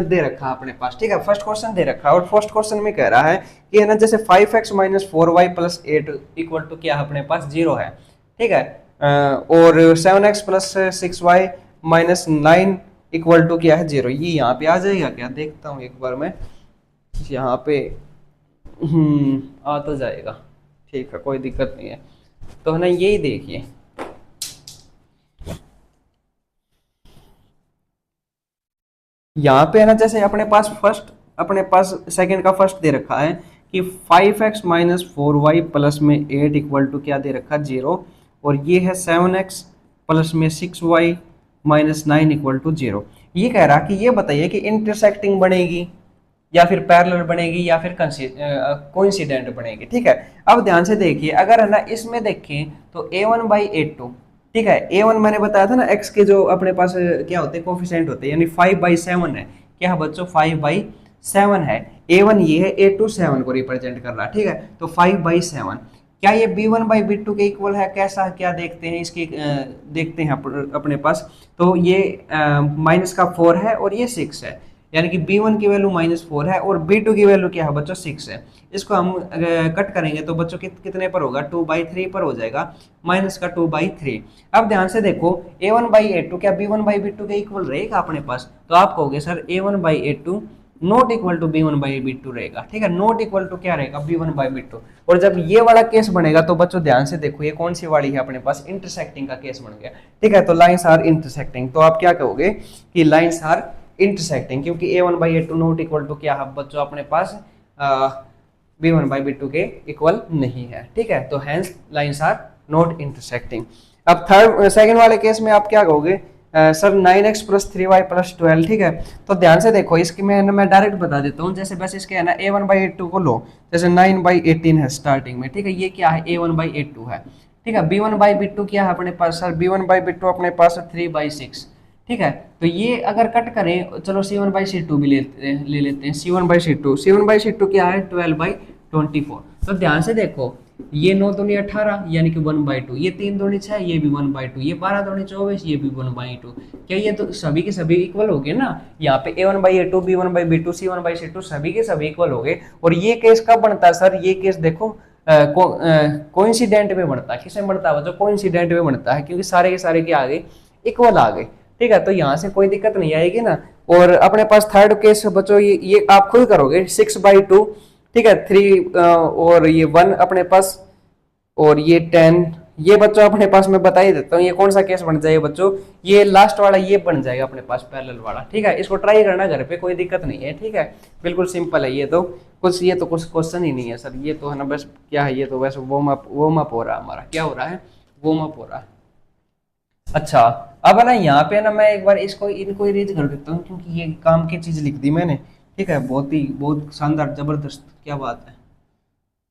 दे रखा है अपने पास। ठीक है, फर्स्ट क्वेश्चन दे रखा है, और फर्स्ट क्वेश्चन में कह रहा है कि है ना, जैसे 5x minus 4y plus 8 equal to क्या है अपने पास, 0 है। ठीक है, और 7x plus 6y minus 9 equal to क्या है, 0। ये यहाँ पे आ जाएगा क्या, देखता हूँ एक बार मैं, यहाँ पे आ तो जाएगा। ठीक है, कोई दिक्कत नहीं है। तो है ना, यही देखिए, यहाँ पे है ना, जैसे अपने पास सेकंड का फर्स्ट दे रखा है कि 5x माइनस 4y प्लस में 8 इक्वल टू क्या दे रखा, 0। और ये है 7x प्लस में 6y माइनस 9 इक्वल टू 0। ये कह रहा कि ये बताइए कि इंटरसेक्टिंग बनेगी या फिर पैरेलल बनेगी या फिर कोइंसिडेंट बनेगी। ठीक है, अब ध्यान से देखिए, अगर है ना इसमें देखें तो a1/a2। ठीक है, a1 मैंने बताया था ना, x के जो अपने पास क्या होते हैं, कोफिशिएंट होते हैं, यानी 5/7 है। क्या है बच्चों, 5/7 है। a1 ये है, a2 7 को रिप्रेजेंट कर रहा है। ठीक है, तो 5/7, क्या ये b1/b2 के इक्वल है, कैसा, क्या देखते हैं इसकी, देखते हैं अपने पास। तो ये माइनस का 4 है और ये 6 है, यानी कि b1 की वैल्यू -4 है और b2 की वैल्यू क्या है बच्चों, 6 है। इसको हम कट करेंगे तो बच्चों कितने पर होगा, 2/3 पर हो जाएगा, माइनस का 2/3। अब ध्यान से देखो, a1/a2 क्या b1/b2 के इक्वल रहेगा अपने पास, तो आप कहोगे sir a1/a2 not equal to b1/b2 रहेगा। ठीक है, नॉट इक्वल टू क्या रहेगा, b1/b2। और जब ये वाला केस बनेगा तो बच्चों ध्यान से देखो, ये कौन सी वाली है अपने पास, इंटरसेक्टिंग का केस बन गया। ठीक है, तो लाइंस आर इंटरसेक्टिंग, तो आप क्या कहोगे कि लाइंस आर इंटरसेक्टिंग, क्योंकि a1/a2 नॉट इक्वल टू क्या है बच्चों अपने पास b1/b2 के इक्वल नहीं है। ठीक है, तो hence lines are not intersecting. अब सेकंड वाले केस में आप क्या कहोगे, sir 9x plus 3y plus 12। ठीक है, तो ध्यान से देखो, इसकी मैं डायरेक्ट बता देता हूँ, जैसे बस इसके है ना a1/a2 को लो, जैसे 9/18 है स्टार्टिंग में। ठीक है, ये क्या है, a1/a2 है। ठीक है, b1/b2 क्या है अपने पास, सर b1/b2 अपने पास 3/6। ठीक है, तो ये अगर कट करें, चलो c1/c2 भी ले लेते हैं, c1/c2 क्या है, 12/24। तो ध्यान से देखो, ये 9 दूनी 18 यानी कि 1/2, ये 3 दूनी 6 ये भी 1/2, ये 12 दूनी 24 ये भी 1/2। क्या ये तो सभी के सभी इक्वल हो गए ना, यहाँ पे a1/a2 b1/b2 c1/c2 सभी के सभी इक्वल हो गए। और ये केस कब बनता है सर, ये केस देखो कोइंसिडेंट में बनता है। किसमें बनता है बच्चों, कोइंसिडेंट में बनता है, क्योंकि सारे के सारे के आगे इक्वल आ गए। ठीक है, तो यहाँ से कोई दिक्कत नहीं आएगी ना। और अपने पास थर्ड केस बच्चों, ये आप खुद करोगे, 6/2। ठीक है, 3 और ये 1 अपने पास, और ये 10 ये बच्चों अपने पास मैं बता ही देता हूँ ये कौन सा केस बन जाएगा बच्चों, ये लास्ट वाला ये बन जाएगा अपने पास पैरेलल वाला, ठीक है। इसको ट्राई करना घर पे, कोई दिक्कत नहीं है, ठीक है, बिल्कुल सिंपल है। ये तो कुछ क्वेश्चन ही नहीं है सर, ये तो है ना बस क्या है, ये तो बस वार्म अप हो रहा है हमारा, क्या हो रहा है, वार्म अप हो रहा है। अच्छा, अब है ना यहाँ पे ना मैं एक बार इसको इनको इरेज कर देता हूँ क्योंकि ये काम की चीज लिख दी मैंने, ठीक है, बहुत शानदार जबरदस्त, क्या बात है,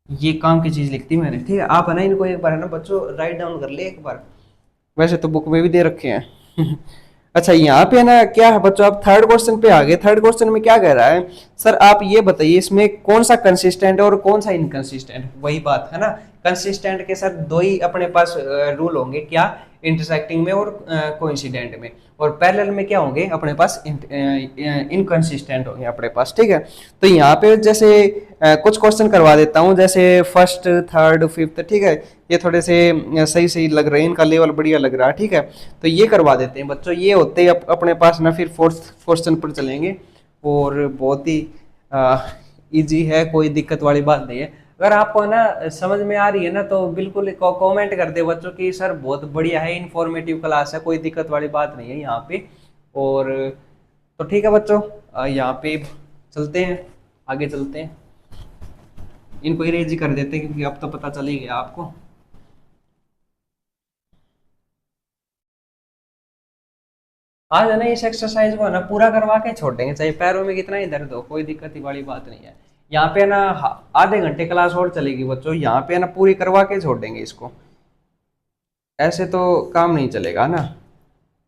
ये काम की चीज लिखती मैंने, ठीक है। आप है ना इनको एक बार है ना बच्चों राइट डाउन कर ले एक बार, वैसे तो बुक में भी दे रखे हैं। अच्छा, यहाँ पे है ना क्या है बच्चों, आप थर्ड क्वेश्चन पे आ गए। थर्ड क्वेश्चन में क्या कह रहा है, सर आप ये बताइए इसमें कौन सा कंसिस्टेंट है और कौन सा इनकंसिस्टेंट, वही बात है ना। कंसिस्टेंट के सर दो ही अपने पास रूल होंगे, क्या, इंटरसेक्टिंग में और कोइंसिडेंट में, और पैरेलल में क्या होंगे अपने पास, इनकंसिस्टेंट होंगे अपने पास, ठीक है। तो यहाँ पे जैसे कुछ क्वेश्चन करवा देता हूँ, जैसे फर्स्ट थर्ड फिफ्थ, ठीक है, ये थोड़े से सही सही लग रहे हैं, इनका लेवल बढ़िया लग रहा है, ठीक है, तो ये करवा देते हैं बच्चों। ये होते ही अपने पास ना फिर फोर्थ क्वेश्चन पर चलेंगे, और बहुत ही इजी है, कोई दिक्कत वाली बात नहीं है। अगर आपको ना समझ में आ रही है ना तो बिल्कुल कमेंट कर दे बच्चों की सर बहुत बढ़िया है, इन्फॉर्मेटिव क्लास है, कोई दिक्कत वाली बात नहीं है यहाँ पे। और तो ठीक है बच्चों, यहाँ पे चलते हैं, आगे चलते हैं, इनको इरेज ही कर देते हैं क्योंकि अब तो पता चल ही गया आपको। आज है ना इस एक्सरसाइज को है ना पूरा करवा के छोड़ देंगे, चाहे पैरों में कितना ही दर्द हो, कोई दिक्कत ही वाली बात नहीं है। यहाँ पे ना आधे घंटे क्लास और चलेगी बच्चों, यहाँ पे ना पूरी करवा के छोड़ देंगे इसको, ऐसे तो काम नहीं चलेगा ना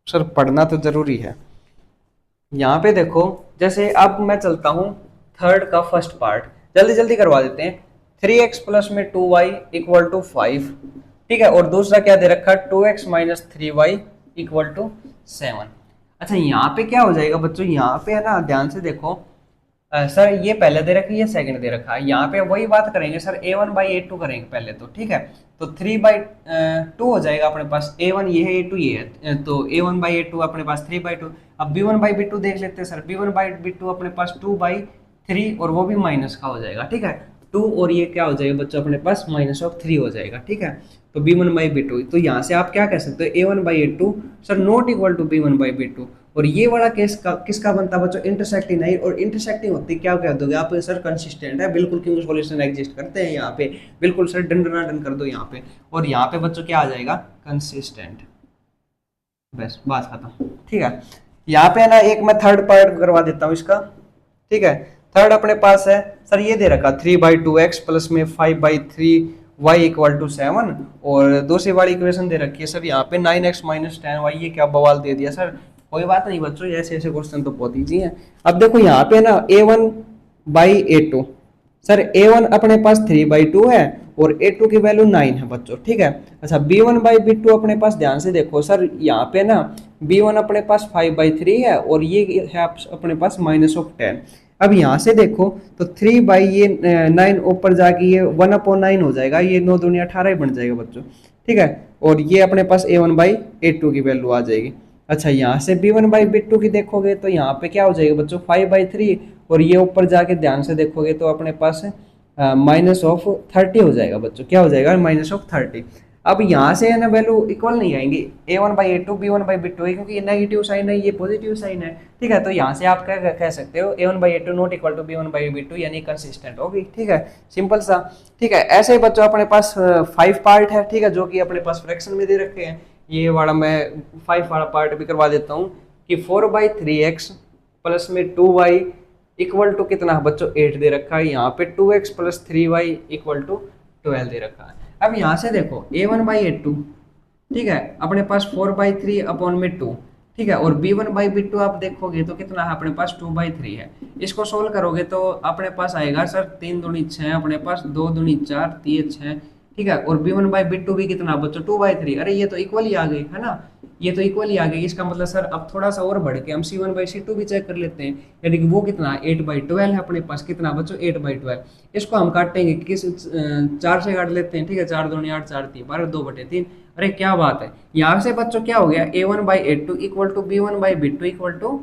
सर, पढ़ना तो जरूरी है। यहाँ पे देखो, जैसे अब मैं चलता हूँ थर्ड का फर्स्ट पार्ट, जल्दी जल्दी करवा देते हैं। 3x प्लस में 2y इक्वल टू 5, ठीक है, और दूसरा क्या दे रखा है, 2x minus 3y equal to 7। अच्छा, यहाँ पे क्या हो जाएगा बच्चों, यहाँ पे है ना ध्यान से देखो, सर ये पहले दे रखा है, ये सेकंड दे रखा है, यहाँ पे वही बात करेंगे सर, a1/a2 करेंगे पहले तो, ठीक है। तो 3/2 हो जाएगा अपने पास, a1 ये है, a2 ये है, तो a1/a2 अपने पास 3/2। अब b1/b2 देख लेते हैं सर, b1/b2 अपने पास 2/3, और वो भी माइनस का हो जाएगा, ठीक है, 2 और ये क्या हो जाएगा बच्चों अपने पास -3 हो जाएगा, ठीक है। तो b1/b2, तो यहाँ से आप क्या कह सकते हो, a1/a2 sir not equal to b1/b2, और ये वाला केस किसका बनता है बच्चों, इंटरसेक्टिंग नहीं, और इंटरसेक्टिंग होती क्या कह दोगे आप, सर कंसिस्टेंट है बिल्कुल, क्योंकि सॉल्यूशन एग्जिस्ट करते हैं यहाँ पे, बिल्कुल सर डन कर दो यहाँ पे, और यहाँ पे बच्चों क्या आ जाएगा, कंसिस्टेंट, बस बात खत्म, ठीक है। यहाँ पे ना एक मैं थर्ड पार्ट करवा देता हूँ इसका, ठीक है। थर्ड अपने पास है सर, ये दे रखा 3/2x प्लस में 5/3y इक्वल टू 7, और दूसरी वाली इक्वेशन दे रखी है सर यहाँ पे 9x माइनस 10y, ये क्या बवाल दे दिया सर, कोई बात नहीं बच्चों, ऐसे ऐसे क्वेश्चन तो बहुत ईजी है। अब देखो यहाँ पे ना a1/a2, सर a1 अपने पास 3/2 है और a2 की वैल्यू 9 है बच्चों, ठीक है। अच्छा, b1/b2 अपने पास ध्यान से देखो सर, यहाँ पे ना b1 अपने पास 5/3 है और ये है अपने पास -10। अब यहाँ से देखो तो 3/9 ऊपर जाके ये 1/9 हो जाएगा, ये 9 दूनी 18 ही बन जाएगा बच्चों, ठीक है, और ये अपने पास a1/a2 की वैल्यू आ जाएगी। अच्छा, यहाँ से b1/b2 की देखोगे तो यहाँ पे क्या हो जाएगा बच्चों, 5/3, और ये ऊपर जाके ध्यान से देखोगे तो अपने पास -30 हो जाएगा बच्चों, क्या हो जाएगा, -30। अब यहाँ से है ना वैल्यू इक्वल नहीं आएंगी, a1/a2 b1/b2 है, क्योंकि ये नेगेटिव साइन है, ये पॉजिटिव साइन है, ठीक है। तो यहाँ से आप क्या कह सकते हो, a1/a2 not equal to b1/b2, यानी कंसिस्टेंट होगी, ठीक है, सिंपल सा, ठीक है। ऐसे ही बच्चों अपने पास 5 पार्ट है, ठीक है, जो कि अपने पास फ्रैक्शन में दे रखे हैं। ये वाला मैं 5 वाला पार्ट भी करवा देता हूँ कि 4/3x प्लस में 2y इक्वल टू कितना है बच्चों, 8 दे रखा है, यहाँ पे 2x plus 3y equal to 12 दे रखा है। अब यहाँ से देखो a1/a2, ठीक है, अपने पास 4/3/2, ठीक है, और b1/b2 आप देखोगे तो कितना है अपने पास 2/3 है। इसको सोल्व करोगे तो अपने पास आएगा सर 3 दूनी 6, अपने पास 2 दूनी 4, 3 6, ठीक है, और b1/b2 भी कितना बच्चों 2/3, अरे ये तो इक्वल ही आ गई है ना, ये तो इक्वल ही आ गई। इसका मतलब सर अब थोड़ा सा और बढ़ के हम c1/c2 भी चेक कर लेते हैं, यानी कि वो कितना 8/12 है अपने पास, कितना बच्चों 8/12। इसको हम काटेंगे किस 4 से काट लेते हैं, ठीक है, 4 दूनी 8, 4 3 12, 2/3, अरे क्या बात है। यहाँ से बच्चों क्या हो गया, a1/a2 equal to b1/b2 equal to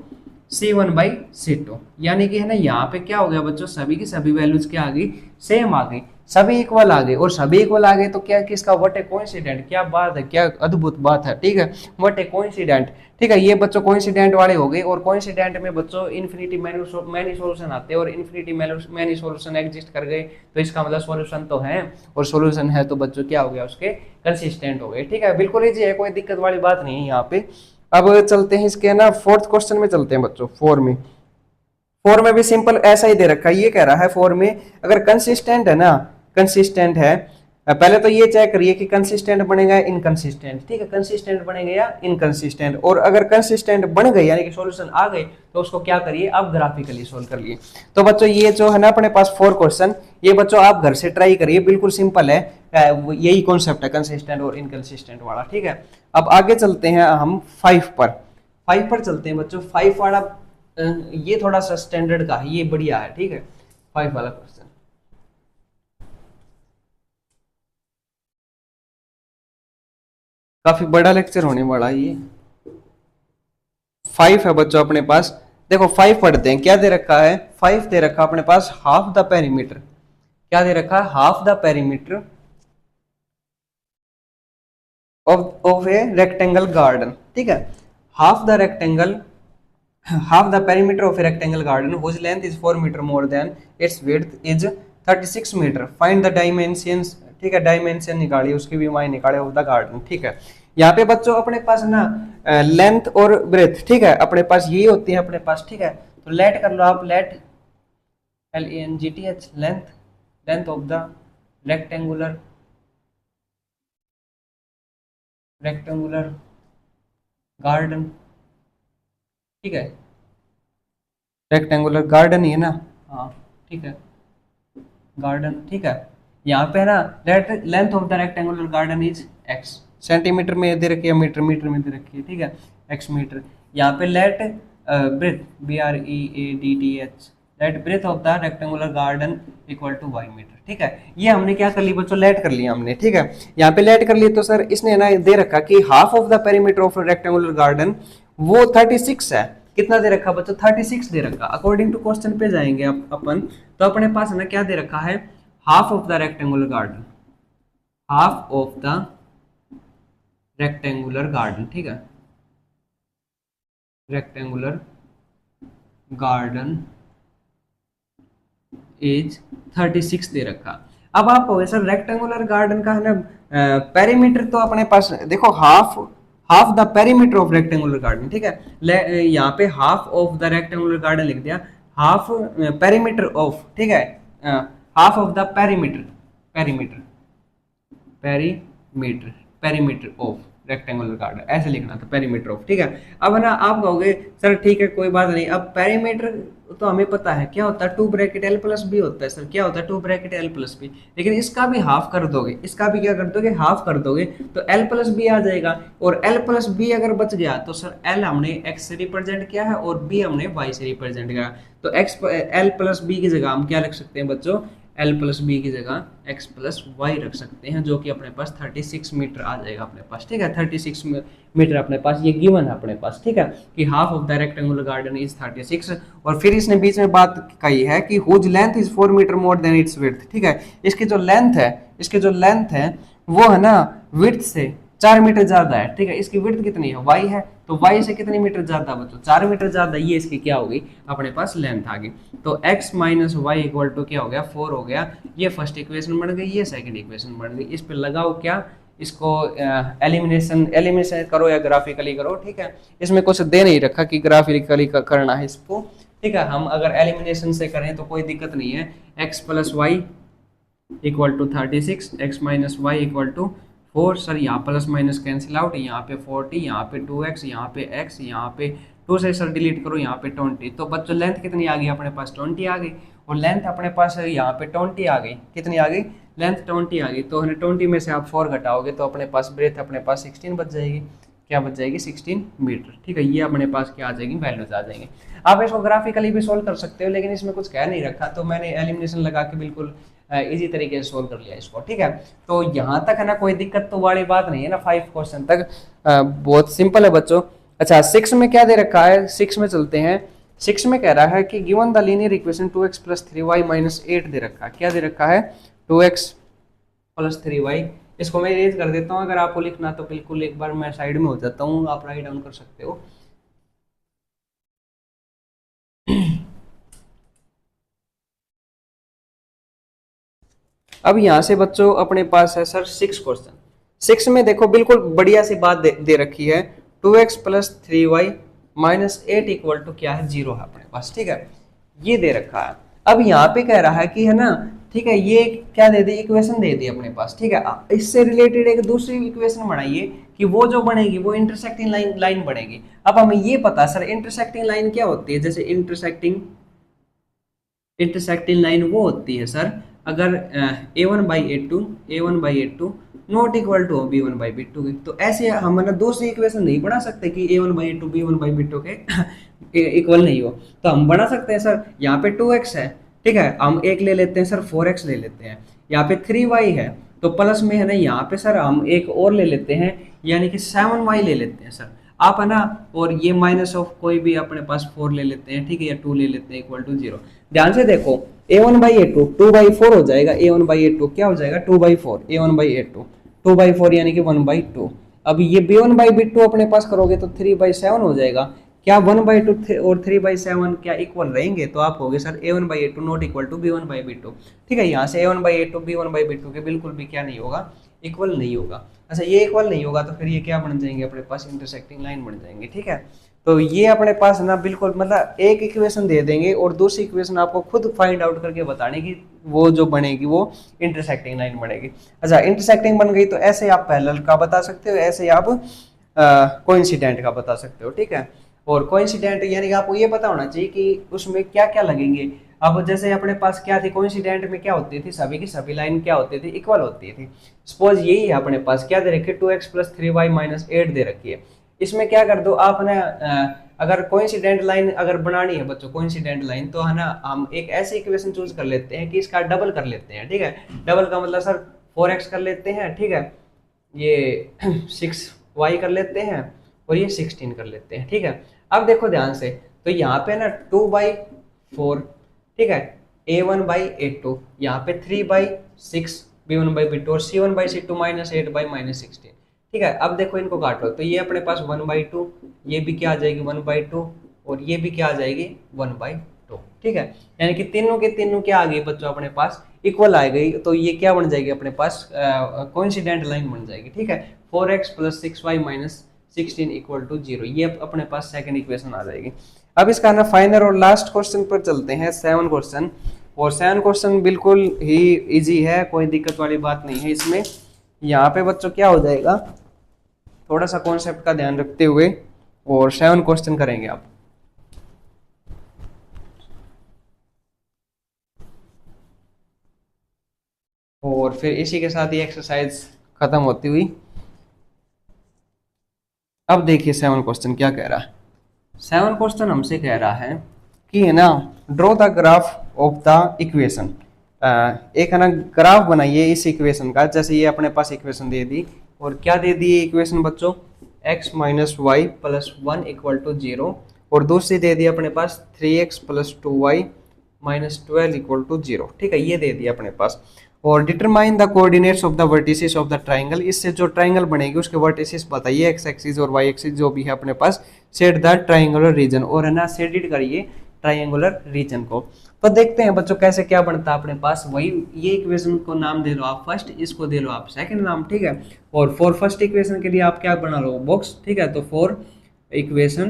c1/c2, यानी कि है ना यहाँ पे क्या हो गया बच्चों, सभी की सभी वैल्यूज क्या आ गई, सेम आ गई। सभी इक्वल आ गए, और सभी इक्वल आ गए तो क्या किसका व्हाट ए कोइंसिडेंट, क्या बात है, क्या अद्भुत बात है, ठीक है, व्हाट ए कोइंसिडेंट, ठीक है। ये बच्चों कोइंसिडेंट वाले हो गए, और कोइंसिडेंट में बच्चों इन्फिनिटी मैनी सॉल्यूशन आते हैं, और इन्फिनिटी मैनी सॉल्यूशन एग्जिस्ट कर गए तो इसका मतलब सॉल्यूशन तो है, और सॉल्यूशन है तो बच्चों क्या हो गया, उसके कंसिस्टेंट हो गए, ठीक है। बिल्कुल इजी है, कोई दिक्कत वाली बात नहीं है यहाँ पे। अब चलते हैं इसके ना फोर्थ क्वेश्चन में चलते हैं बच्चों। फोर में भी सिंपल ऐसा ही दे रखा है, ये कह रहा है फोर में अगर कंसिस्टेंट है ना, कंसिस्टेंट है, पहले तो ये चेक करिए कि कंसिस्टेंट बनेगा इनकंसिस्टेंट, ठीक है, कंसिस्टेंट बनेगा या इनकंसिस्टेंट, और अगर कंसिस्टेंट बन गए यानी कि सॉल्यूशन आ गए तो उसको क्या करिए, आप ग्राफिकली सोल्व कर लिए। तो बच्चों ये जो है ना अपने पास 4 क्वेश्चन, ये बच्चों आप घर से ट्राई करिए, बिल्कुल सिंपल है, यही कॉन्सेप्ट है कंसिस्टेंट और इनकंसिस्टेंट वाला, ठीक है। अब आगे चलते हैं हम 5 पर, 5 पर चलते हैं बच्चों। 5 वाला ये थोड़ा सा स्टैंडर्ड का है, ये बढ़िया है, ठीक है। 5 वाला क्वेश्चन काफी बड़ा लेक्चर होने वाला है ये। 5 है बच्चों अपने पास, देखो 5 पढ़ते हैं, क्या दे रखा है, 5 दे रखा अपने पास हाफ द पेरीमीटर, क्या दे रखा है, half the perimeter of a rectangle garden, ठीक है। Half the rectangle, half the perimeter of a rectangle garden whose length is 4 meter more than its width is 36 meter, find the dimensions, ठीक है, dimension निकालिए, उसकी भी माई निकाले of the garden, ठीक है। यहाँ पे बच्चों अपने पास ना लेंथ और ब्रेथ, ठीक है, अपने पास यही होती है अपने पास, ठीक है। तो लेट कर लो आप, let LENGTH, length of the rectangular garden, ठीक है, रेक्टेंगुलर गार्डन ही है ना, हाँ ठीक है, गार्डन, ठीक है। यहाँ पे है ना length of the rectangular garden is x, centimetre में दे रखी है, मीटर में दे रखी है, ठीक है, x मीटर। यहाँ पे let breadth BREADTH, let breadth of the rectangular garden equal to y metre, ठीक है। ये हमने क्या कर लिया बच्चों, लेट कर लिया हमने, ठीक है। यहाँ पे लेट कर लिए तो सर इसने ना दे रखा कि half of the perimeter of rectangular garden वो 36 है, कितना दे रखा बच्चों, 36 दे रखा। अकॉर्डिंग टू क्वेश्चन पे जाएंगे अपन, तो अपने पास है ना क्या दे रखा है, half of the rectangular garden, half of the rectangular garden, ठीक है, रेक्टेंगुलर गार्डन एज 36 दे रखा। अब आप कहोगे सर रेक्टेंगुलर गार्डन का है ना पेरीमीटर तो अपने पास देखो half the perimeter of rectangular garden, ठीक है, यहाँ पे half of the rectangular garden लिख दिया, हाफ पेरीमीटर ऑफ, ठीक है, half of the perimeter of rectangular garden, ऐसे लिखना था, पेरीमीटर ऑफ, ठीक है। अब ना आप कहोगे सर ठीक है कोई बात नहीं, अब पेरीमीटर तो हमें पता है क्या होता है, 2 ब्रैकेट L प्लस बी होता है सर, क्या होता है 2 ब्रैकेट L प्लस बी, लेकिन इसका भी हाफ कर दोगे, इसका भी क्या कर दोगे, हाफ कर दोगे, तो L प्लस बी आ जाएगा, और L प्लस बी अगर बच गया तो सर L हमने x से रिप्रेजेंट किया है और b हमने y से रिप्रेजेंट किया, तो L प्लस बी की जगह हम क्या रख सकते हैं बच्चों, L प्लस बी की जगह x प्लस वाई रख सकते हैं, जो कि अपने पास 36 मीटर आ जाएगा अपने पास, ठीक है, 36 मीटर अपने पास ये गिवन है अपने पास, ठीक है, कि half of the rectangular garden is 36, और फिर इसने बीच में बात कही है कि whose length is 4 metre more than its width, ठीक है। इसकी जो लेंथ है वो है ना विड्थ से 4 मीटर ज्यादा है, ठीक है, इसकी विड्थ कितनी है, y है, तो y से कितनी मीटर ज्यादा बच्चों, 4 मीटर ज्यादा, ये इसकी क्या होगी अपने पास लेंथ आ गई, तो x minus y equal to क्या हो गया, 4 हो गया। ये फर्स्ट इक्वेशन बन गई, ये सेकंड इक्वेशन बन गई। इस पे लगाओ क्या, इसको एलिमिनेशन करो या ग्राफिकली करो, ठीक है। इसमें कुछ दे नहीं रखा कि ग्राफिकली करना है इसको, ठीक है। हम अगर एलिमिनेशन से करें तो कोई दिक्कत नहीं है, x plus y equal to 36, x minus y equal to 4, sir यहाँ प्लस माइनस कैंसिल आउट, यहाँ पे 40, यहाँ पे 2x, यहाँ पे x, यहाँ पे 2 से सर डिलीट करो, यहाँ पे 20, तो बच्चों लेंथ कितनी आ गई अपने पास, 20 आ गई, और लेंथ अपने पास यहाँ पे 20 आ गई, कितनी आ गई, लेंथ 20 आ गई, तो 20 में से आप 4 घटाओगे तो अपने पास ब्रेथ अपने पास 16 बच जाएगी, क्या बच जाएगी, 16 मीटर, ठीक है। ये अपने पास क्या आ जाएगी, वैल्यूज आ जाएंगे। आप इसको ग्राफिकली भी सोल्व कर सकते हो, लेकिन इसमें कुछ कह नहीं रखा, तो मैंने एलिमिनेशन लगा के बिल्कुल इजी तरीके से सोल्व कर लिया इसको, ठीक है। तो यहाँ तक है ना कोई दिक्कत तो वाली बात नहीं है ना, 5 क्वेश्चन तक बहुत सिंपल है बच्चों। अच्छा 6 में क्या दे रखा है, 6 में चलते हैं। 6 में कह रहा है कि given the linear equation 2x + 3y - 8 दे रखा है, क्या दे रखा है, 2x प्लस 3y। इसको मैं इरेज कर देता हूँ, अगर आपको लिखना तो बिल्कुल एक बार मैं साइड में हो जाता हूँ, आप राइट डाउन कर सकते हो। अब यहाँ से बच्चों अपने पास है सर 6 क्वेश्चन। 6 में देखो बिल्कुल बढ़िया सी बात दे रखी है, 2x plus 3y minus 8 equal to क्या है, 0 है अपने पास, ठीक है, ये दे रखा है। अब यहाँ पे कह रहा है कि है ना, ठीक है, ये क्या दे दी, इक्वेशन दे दी अपने पास, ठीक है। इससे रिलेटेड एक दूसरी इक्वेशन बनाइए कि वो जो बनेगी वो इंटरसेक्टिंग लाइन बनेगी। अब हमें ये पता सर इंटरसेक्टिंग लाइन क्या होती है, जैसे इंटरसेक्टिंग लाइन वो होती है सर, अगर a1/a2 not equal to b1/b2 की, तो ऐसे हम ना दूसरी इक्वेशन नहीं बना सकते कि a1/a2 b1/b2 के इक्वल नहीं हो। तो हम बना सकते हैं सर, यहाँ पे 2x है, ठीक है, हम एक ले लेते हैं सर, 4x ले लेते हैं, यहाँ पे 3y है, तो प्लस में है ना, यहाँ पे सर हम एक और ले लेते हैं, यानी कि 7y ले लेते हैं सर, आप है ना, और ये माइनस ऑफ कोई भी अपने पास 4 ले लेते हैं, ठीक है, या 2 ले लेते हैं इक्वल टू 0। ध्यान से देखो, a1/a2 2/4 हो जाएगा, a1/a2 क्या हो जाएगा, 2/4, a1/a2 2/4 यानी कि 1/2। अब ये b1/b2 अपने पास करोगे तो 3/7 हो जाएगा। क्या 1/2 और 3/7 क्या इक्वल रहेंगे, तो आप होगे sir a1/a2 not equal to b1/b2, ठीक है। यहाँ से a1/a2 b1/b2 के बिल्कुल भी क्या नहीं होगा, इक्वल नहीं होगा। अच्छा, ये इक्वल नहीं होगा तो फिर ये क्या बन जाएंगे अपने पास, इंटरसेक्टिंग लाइन बन जाएंगे, ठीक है। तो ये अपने पास ना बिल्कुल मतलब एक इक्वेशन दे देंगे और दूसरी इक्वेशन आपको खुद फाइंड आउट करके बताने की, वो जो बनेगी वो इंटरसेक्टिंग लाइन बनेगी। अच्छा, इंटरसेक्टिंग बन गई तो ऐसे आप पैरेलल का बता सकते हो, ऐसे आप कोइंसिडेंट का बता सकते हो, ठीक है। और कोइंसिडेंट यानी कि आपको ये पता होना चाहिए कि उसमें क्या क्या लगेंगे। अब जैसे अपने पास क्या थी, कोइंसिडेंट में क्या होती थी, सभी की सभी लाइन क्या होती थी, इक्वल होती थी। सपोज यही है अपने पास, क्या दे रखी है, 2x प्लस 3y माइनस 8 दे रखी है। इसमें क्या कर दो आपने, अगर कोइंसिडेंट लाइन अगर बनानी है बच्चों, कोइंसिडेंट लाइन, तो है ना, हम एक ऐसी इक्वेशन चूज कर लेते हैं कि इसका डबल कर लेते हैं, ठीक है। डबल का मतलब सर 4x कर लेते हैं, ठीक है, ये 6y कर लेते हैं और ये 16 कर लेते हैं, ठीक है। अब देखो ध्यान से, तो यहाँ पे ना 2/4, ठीक है, a1/a2, यहाँ पे 3/6 b1/b2 और c1/c2 माइनस 8/-16, ठीक है। अब देखो इनको काटो तो ये अपने पास 1/2, ये भी क्या आ जाएगी 1/2 और ये भी क्या आ जाएगी 1/2, ठीक है। यानी कि तीनों के तीनों क्या आ गई बच्चों अपने पास, इक्वल आ गई। तो ये क्या बन जाएगी अपने पास, कोइंसिडेंट लाइन बन जाएगी, ठीक है। 4x plus 6y minus 16 equal to 0, ये अपने पास सेकंड इक्वेशन आ जाएगी। अब इसका ना फाइनल और लास्ट क्वेश्चन पर चलते हैं, 7 क्वेश्चन। और 7 क्वेश्चन बिल्कुल ही इजी है, कोई दिक्कत वाली बात नहीं है इसमें। यहाँ पे बच्चों क्या हो जाएगा, थोड़ा सा कॉन्सेप्ट का ध्यान रखते हुए और 7 क्वेश्चन करेंगे आप। और फिर इसी के साथ ही एक्सरसाइज खत्म होती हुई। अब देखिए 7 क्वेश्चन क्या कह रहा है। 7 क्वेश्चन हमसे कह रहा है कि है ना, draw the graph of the equation. एक है ना ग्राफ बनाइए इस इक्वेशन का, जैसे ये अपने पास इक्वेशन दे दी, और क्या दे दी इक्वेशन बच्चों, x minus y plus 1 equal to 0, और दूसरी दे दी अपने पास 3x plus 2y minus 12 equal to 0, ठीक है, ये दे दिया अपने पास। और determine the coordinates of the vertices of the triangle, इससे जो ट्राइंगल बनेगी उसके वर्टिसेस बताइए, एक्स एक्सिस और वाई एक्सिस जो भी है अपने पास। सेट द ट्राइंगुलर रीजन, और है ना सेट करिए ट्राइंगुलर रीजन को। तो देखते हैं बच्चों कैसे क्या बनता है अपने पास, वही ये इक्वेशन को नाम दे लो आप फर्स्ट, इसको दे लो आप सेकंड नाम, ठीक है। और फॉर फर्स्ट इक्वेशन के लिए आप क्या बना लो, बॉक्स, ठीक है। तो फॉर इक्वेशन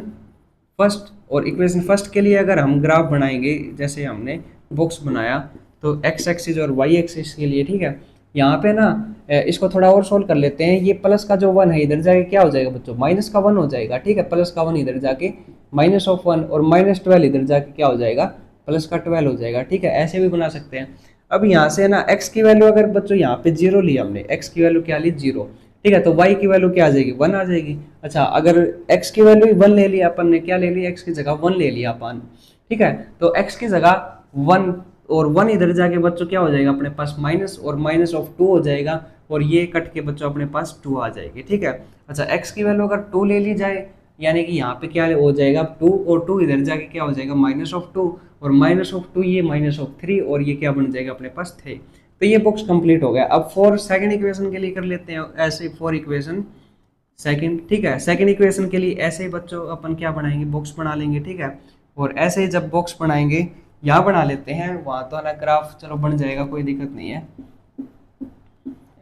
फर्स्ट, और इक्वेशन फर्स्ट के लिए अगर हम ग्राफ बनाएंगे, जैसे हमने बॉक्स बनाया, तो एक्स एक्सिस और वाई एक्सिस के लिए, ठीक है, यहाँ पे ना इसको थोड़ा और सोल्व कर लेते हैं। ये प्लस का जो 1 है इधर जाके क्या हो जाएगा बच्चों, माइनस का 1 हो जाएगा, ठीक है। प्लस का 1 इधर जाके माइनस ऑफ 1, और माइनस 12 इधर जाके क्या हो जाएगा, प्लस का 12 हो जाएगा, ठीक है। ऐसे भी बना सकते हैं। अब यहाँ से ना x की वैल्यू अगर बच्चों यहाँ पे 0 लिया हमने, x की वैल्यू क्या ली 0, ठीक है, तो y की वैल्यू क्या आ जाएगी 1 आ जाएगी। अच्छा, अगर x की वैल्यू 1 ले लिया अपन ने, क्या ले लिया, x की जगह 1 ले लिया अपन, ठीक है, तो x की जगह 1, और 1 इधर जाके बच्चों क्या हो जाएगा अपने पास माइनस, और माइनस ऑफ 2 हो जाएगा, और ये कट के बच्चों अपने पास 2 आ जाएगी, ठीक है। अच्छा, x की वैल्यू अगर 2 ले ली जाए, यानी कि यहाँ पे क्या हो जाएगा 2, और 2 इधर जाके क्या हो जाएगा माइनस ऑफ 2, और माइनस ऑफ 2 ये माइनस ऑफ 3, और ये क्या बन जाएगा अपने पास 3। तो ये बॉक्स कंप्लीट हो गया। अब फॉर सेकंड इक्वेशन के लिए कर लेते हैं ऐसे, फॉर इक्वेशन सेकंड, ठीक है। सेकंड इक्वेशन के लिए ऐसे ही बच्चों अपन क्या बनाएंगे, बॉक्स बना लेंगे, ठीक है। और ऐसे ही जब बॉक्स बनाएंगे, यहाँ बना लेते हैं, वहां तो ना ग्राफ चलो बन जाएगा, कोई दिक्कत नहीं है,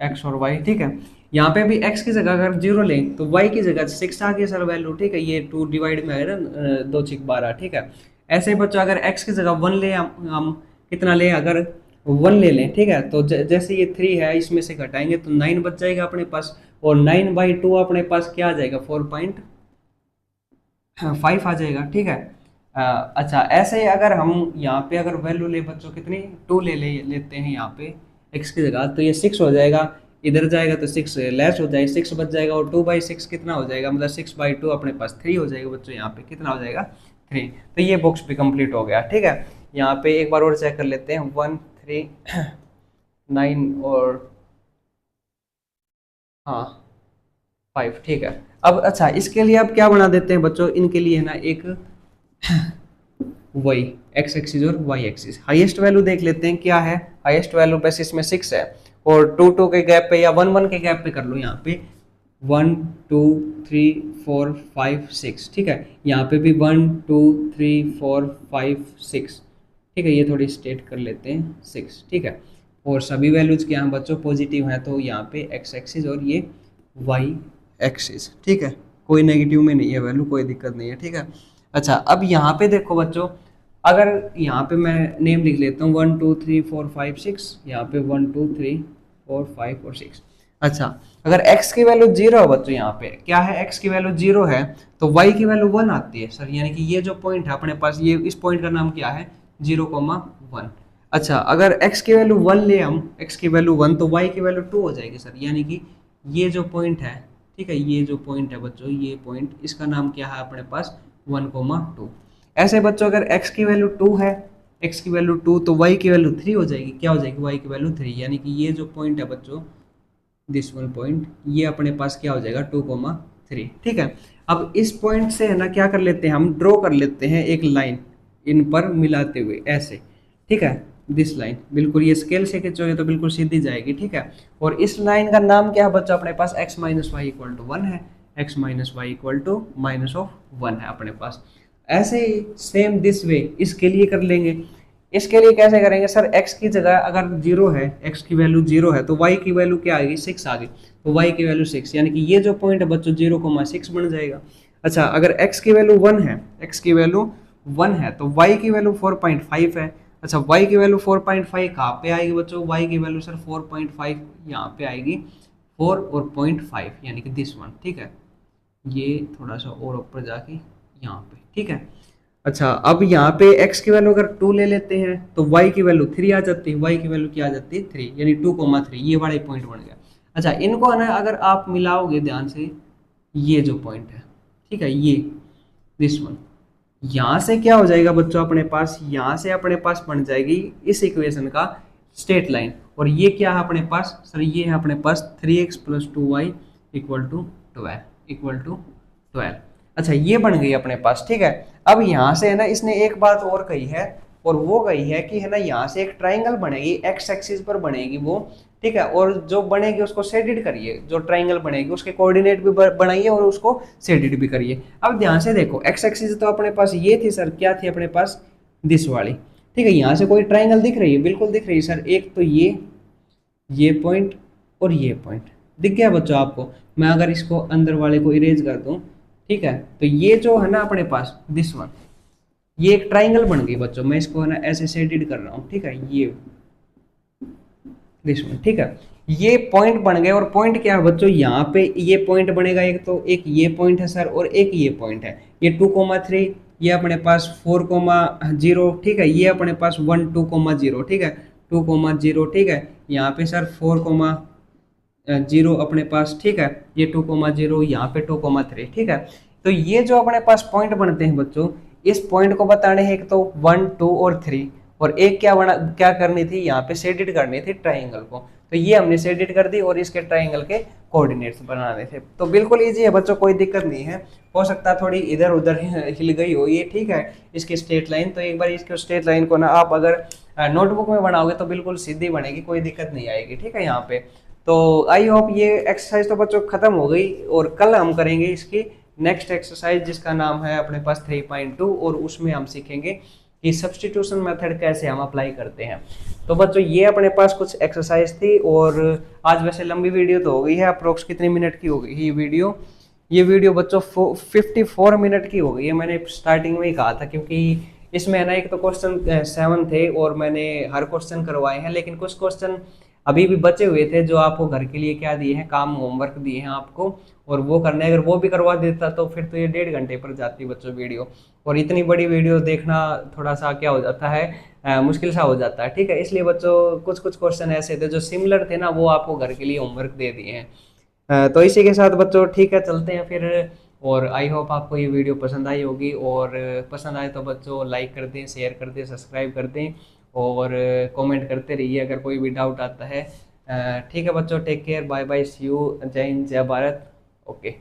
एक्स और वाई, ठीक है। यहाँ पे भी x की जगह अगर 0 लें तो y की जगह 6 आ गई सर वैल्यू, ठीक है। ये 2 डिवाइड में है ना, 2 6 12, ठीक है। ऐसे ही बच्चों अगर x की जगह 1 ले, हम कितना ले, अगर 1 ले लें, ठीक है, तो जैसे ये 3 है इसमें से घटाएंगे तो 9 बच जाएगा अपने पास, और 9/2 अपने पास क्या आ जाएगा, 4.5 आ जाएगा, ठीक है। अच्छा, ऐसे ही अगर हम यहाँ पे अगर वैल्यू ले बच्चों कितनी, 2 लेते हैं यहाँ पे x की जगह, तो ये 6 हो जाएगा, इधर जाएगा तो 6 लेस हो जाएगा, 6 बच जाएगा, और 2/6 कितना हो जाएगा, मतलब 6/2 अपने पास 3 हो जाएगा बच्चों, यहाँ पे कितना हो जाएगा 3। तो ये बॉक्स भी कंप्लीट हो गया, ठीक है। यहाँ पे एक बार और चेक कर लेते हैं, 1 3 9 और हाँ 5, ठीक है। अब अच्छा, इसके लिए अब क्या बना देते हैं बच्चों, इनके लिए है ना एक वही एक्स एक्सिस और वाई एक्सिस, हाईएस्ट वैल्यू देख लेते हैं क्या है। हाईएस्ट वैल्यू बेसिस में 6 है, और 2 2 के गैप पे या 1 1 के गैप पे कर लो, यहाँ पे 1 2 3 4 5 6, ठीक है। यहाँ पे भी 1 2 3 4 5 6, ठीक है। ये थोड़ी स्टेट कर लेते हैं 6, ठीक है। और सभी वैल्यूज के यहाँ बच्चों पॉजिटिव हैं, तो यहाँ पे एक्स एक्सिस और ये वाई एक्सिस, ठीक है। कोई नेगेटिव में नहीं है वैल्यू, कोई दिक्कत नहीं है, ठीक है। अच्छा, अब यहाँ पे देखो बच्चों, अगर यहाँ पे मैं नेम लिख लेता हूँ 1 2 3 4 5 6, यहाँ पे 1 2 3 4 5 और 6। अच्छा, अगर x की वैल्यू 0 है बच्चों, यहाँ पे क्या है, x की वैल्यू 0 है तो y की वैल्यू 1 आती है सर, यानी कि ये जो पॉइंट है अपने पास, ये इस पॉइंट का नाम क्या है, 0,1। अच्छा, अगर x की वैल्यू 1 ले हम, x की वैल्यू 1, तो y की वैल्यू 2 हो जाएगी सर, यानी कि ये जो पॉइंट है, ठीक है, ये जो पॉइंट है बच्चों, ये पॉइंट, इसका नाम क्या है अपने पास, 1,2। ऐसे बच्चों अगर x की वैल्यू 2 है, x की वैल्यू 2, तो y की वैल्यू 3 हो जाएगी, क्या हो जाएगी, y की वैल्यू 3, यानी कि ये जो पॉइंट है बच्चों, दिस वन पॉइंट, ये अपने पास क्या हो जाएगा, 2,3, ठीक है। अब इस पॉइंट से है ना क्या कर लेते हैं, हम ड्रॉ कर लेते हैं एक लाइन इन पर मिलाते हुए ऐसे, ठीक है। दिस लाइन बिल्कुल ये स्केल से खींचोगे तो बिल्कुल सीधी जाएगी, ठीक है। और इस लाइन का नाम क्या है बच्चों, अपने पास x minus y equal to 1 है, x minus y equal to minus of 1 है अपने पास। ऐसे ही सेम दिस वे इसके लिए कर लेंगे। इसके लिए कैसे करेंगे सर, x की जगह अगर 0 है, x की वैल्यू 0 है, तो y की वैल्यू क्या आएगी, 6 आ गई, तो y की वैल्यू 6, यानी कि ये जो पॉइंट है बच्चों 0,6 बन जाएगा। अच्छा, अगर x की वैल्यू 1 है, x की वैल्यू 1 है, तो y की वैल्यू 4.5 है। अच्छा, y की वैल्यू 4.5 कहाँ पे आएगी बच्चों, y की वैल्यू सर 4.5 यहाँ पे आएगी, 4 और 0.5, यानी कि दिस वन, ठीक है। ये थोड़ा सा और ऊपर जाके यहाँ पे, ठीक है। अच्छा, अब यहाँ पे x की वैल्यू अगर 2 ले लेते हैं तो y की वैल्यू 3 आ जाती है, y की वैल्यू क्या आ जाती है 3, यानी 2,3, ये वाला पॉइंट बन गया। अच्छा, इनको है ना अगर आप मिलाओगे ध्यान से, ये जो पॉइंट है, ठीक है, ये दिस वन, यहाँ से क्या हो जाएगा बच्चों अपने पास, यहाँ से अपने पास बन जाएगी इस इक्वेशन का स्ट्रेट लाइन, और ये क्या है अपने पास सर, ये है अपने पास 3x + 2y इक्वल टू 12। अच्छा, ये बन गई अपने पास, ठीक है। अब यहाँ से है ना इसने एक बात और कही है, और वो कही है कि है ना यहाँ से एक ट्राइंगल बनेगी, एक्स एक्सिस पर बनेगी वो, ठीक है। और जो बनेगी उसको शेडेड करिए, जो ट्राइंगल बनेगी उसके कोऑर्डिनेट भी बनाइए और उसको शेडेड भी करिए। अब ध्यान से देखो, एक्स एक्सिस तो अपने पास ये थी सर, क्या थी अपने पास, दिस वाली, ठीक है। यहाँ से कोई ट्राइंगल दिख रही है, बिल्कुल दिख रही है सर, एक तो ये पॉइंट और ये पॉइंट दिख गया बच्चों आपको। मैं अगर इसको अंदर वाले को इरेज कर दूं, ठीक है, तो ये जो है ना अपने पास दिस वन, ये एक ट्राइंगल बन गई बच्चों, मैं इसको है ना ऐसे शेडेड कर रहा हूँ, ठीक है, ये दिस वन, ठीक है। ये पॉइंट बन गए, और पॉइंट क्या है बच्चों, यहाँ पे ये पॉइंट बनेगा, एक तो एक ये पॉइंट है सर, और एक ये पॉइंट है, ये 2,3, ये अपने पास 4,0, ठीक है, ये अपने पास 1 2,0, ठीक है, 2,0, ठीक है। यहाँ पे सर 4,0 अपने पास, ठीक है, ये 2,0, यहाँ पे 2,3, ठीक है। तो ये जो अपने पास पॉइंट बनते हैं बच्चों, इस पॉइंट को बताने हैं एक तो 1 2 और 3, और एक क्या करनी थी, यहाँ पे शेडेड करनी थी ट्राइंगल को, तो ये हमने शेडेड कर दी, और इसके ट्राइंगल के कोऑर्डिनेट्स बनाने थे। तो बिल्कुल इजी है बच्चों, कोई दिक्कत नहीं है, हो सकता है थोड़ी इधर उधर हिल गई हो ये, ठीक है, इसकी स्ट्रेट लाइन। तो एक बार इसके स्ट्रेट लाइन को ना आप अगर नोटबुक में बनाओगे तो बिल्कुल सीधी बनेगी, कोई दिक्कत नहीं आएगी, ठीक है यहाँ पे। तो आई होप ये एक्सरसाइज तो बच्चों खत्म हो गई, और कल हम करेंगे इसकी नेक्स्ट एक्सरसाइज जिसका नाम है अपने पास 3.2, और उसमें हम सीखेंगे कि सब्स्टिट्यूशन मेथड कैसे हम अप्लाई करते हैं। तो बच्चों ये अपने पास कुछ एक्सरसाइज थी, और आज वैसे लंबी वीडियो तो हो गई है, अप्रोक्स कितने मिनट की हो गई ये वीडियो बच्चों 54 मिनट की हो गई है। मैंने स्टार्टिंग में ही कहा था, क्योंकि इसमें है ना एक तो क्वेश्चन 7 थे और मैंने हर क्वेश्चन करवाए हैं, लेकिन कुछ क्वेश्चन अभी भी बचे हुए थे जो आपको घर के लिए क्या दिए हैं, काम होमवर्क दिए हैं आपको, और वो करने, अगर वो भी करवा देता तो फिर तो ये 1.5 घंटे पर जाती बच्चों वीडियो, और इतनी बड़ी वीडियो देखना थोड़ा सा क्या हो जाता है, मुश्किल सा हो जाता है, ठीक है। इसलिए बच्चों कुछ कुछ क्वेश्चन ऐसे थे जो सिमिलर थे ना, वो आपको घर के लिए होमवर्क दे दिए हैं। तो इसी के साथ बच्चों ठीक है, चलते हैं फिर। और आई होप आपको ये वीडियो पसंद आई होगी, और पसंद आए तो बच्चों लाइक कर दें, शेयर कर दें, सब्सक्राइब कर दें, और कमेंट करते रहिए अगर कोई भी डाउट आता है। ठीक है बच्चों, take care, bye bye, see you, जय हिंद, जय भारत, ओके।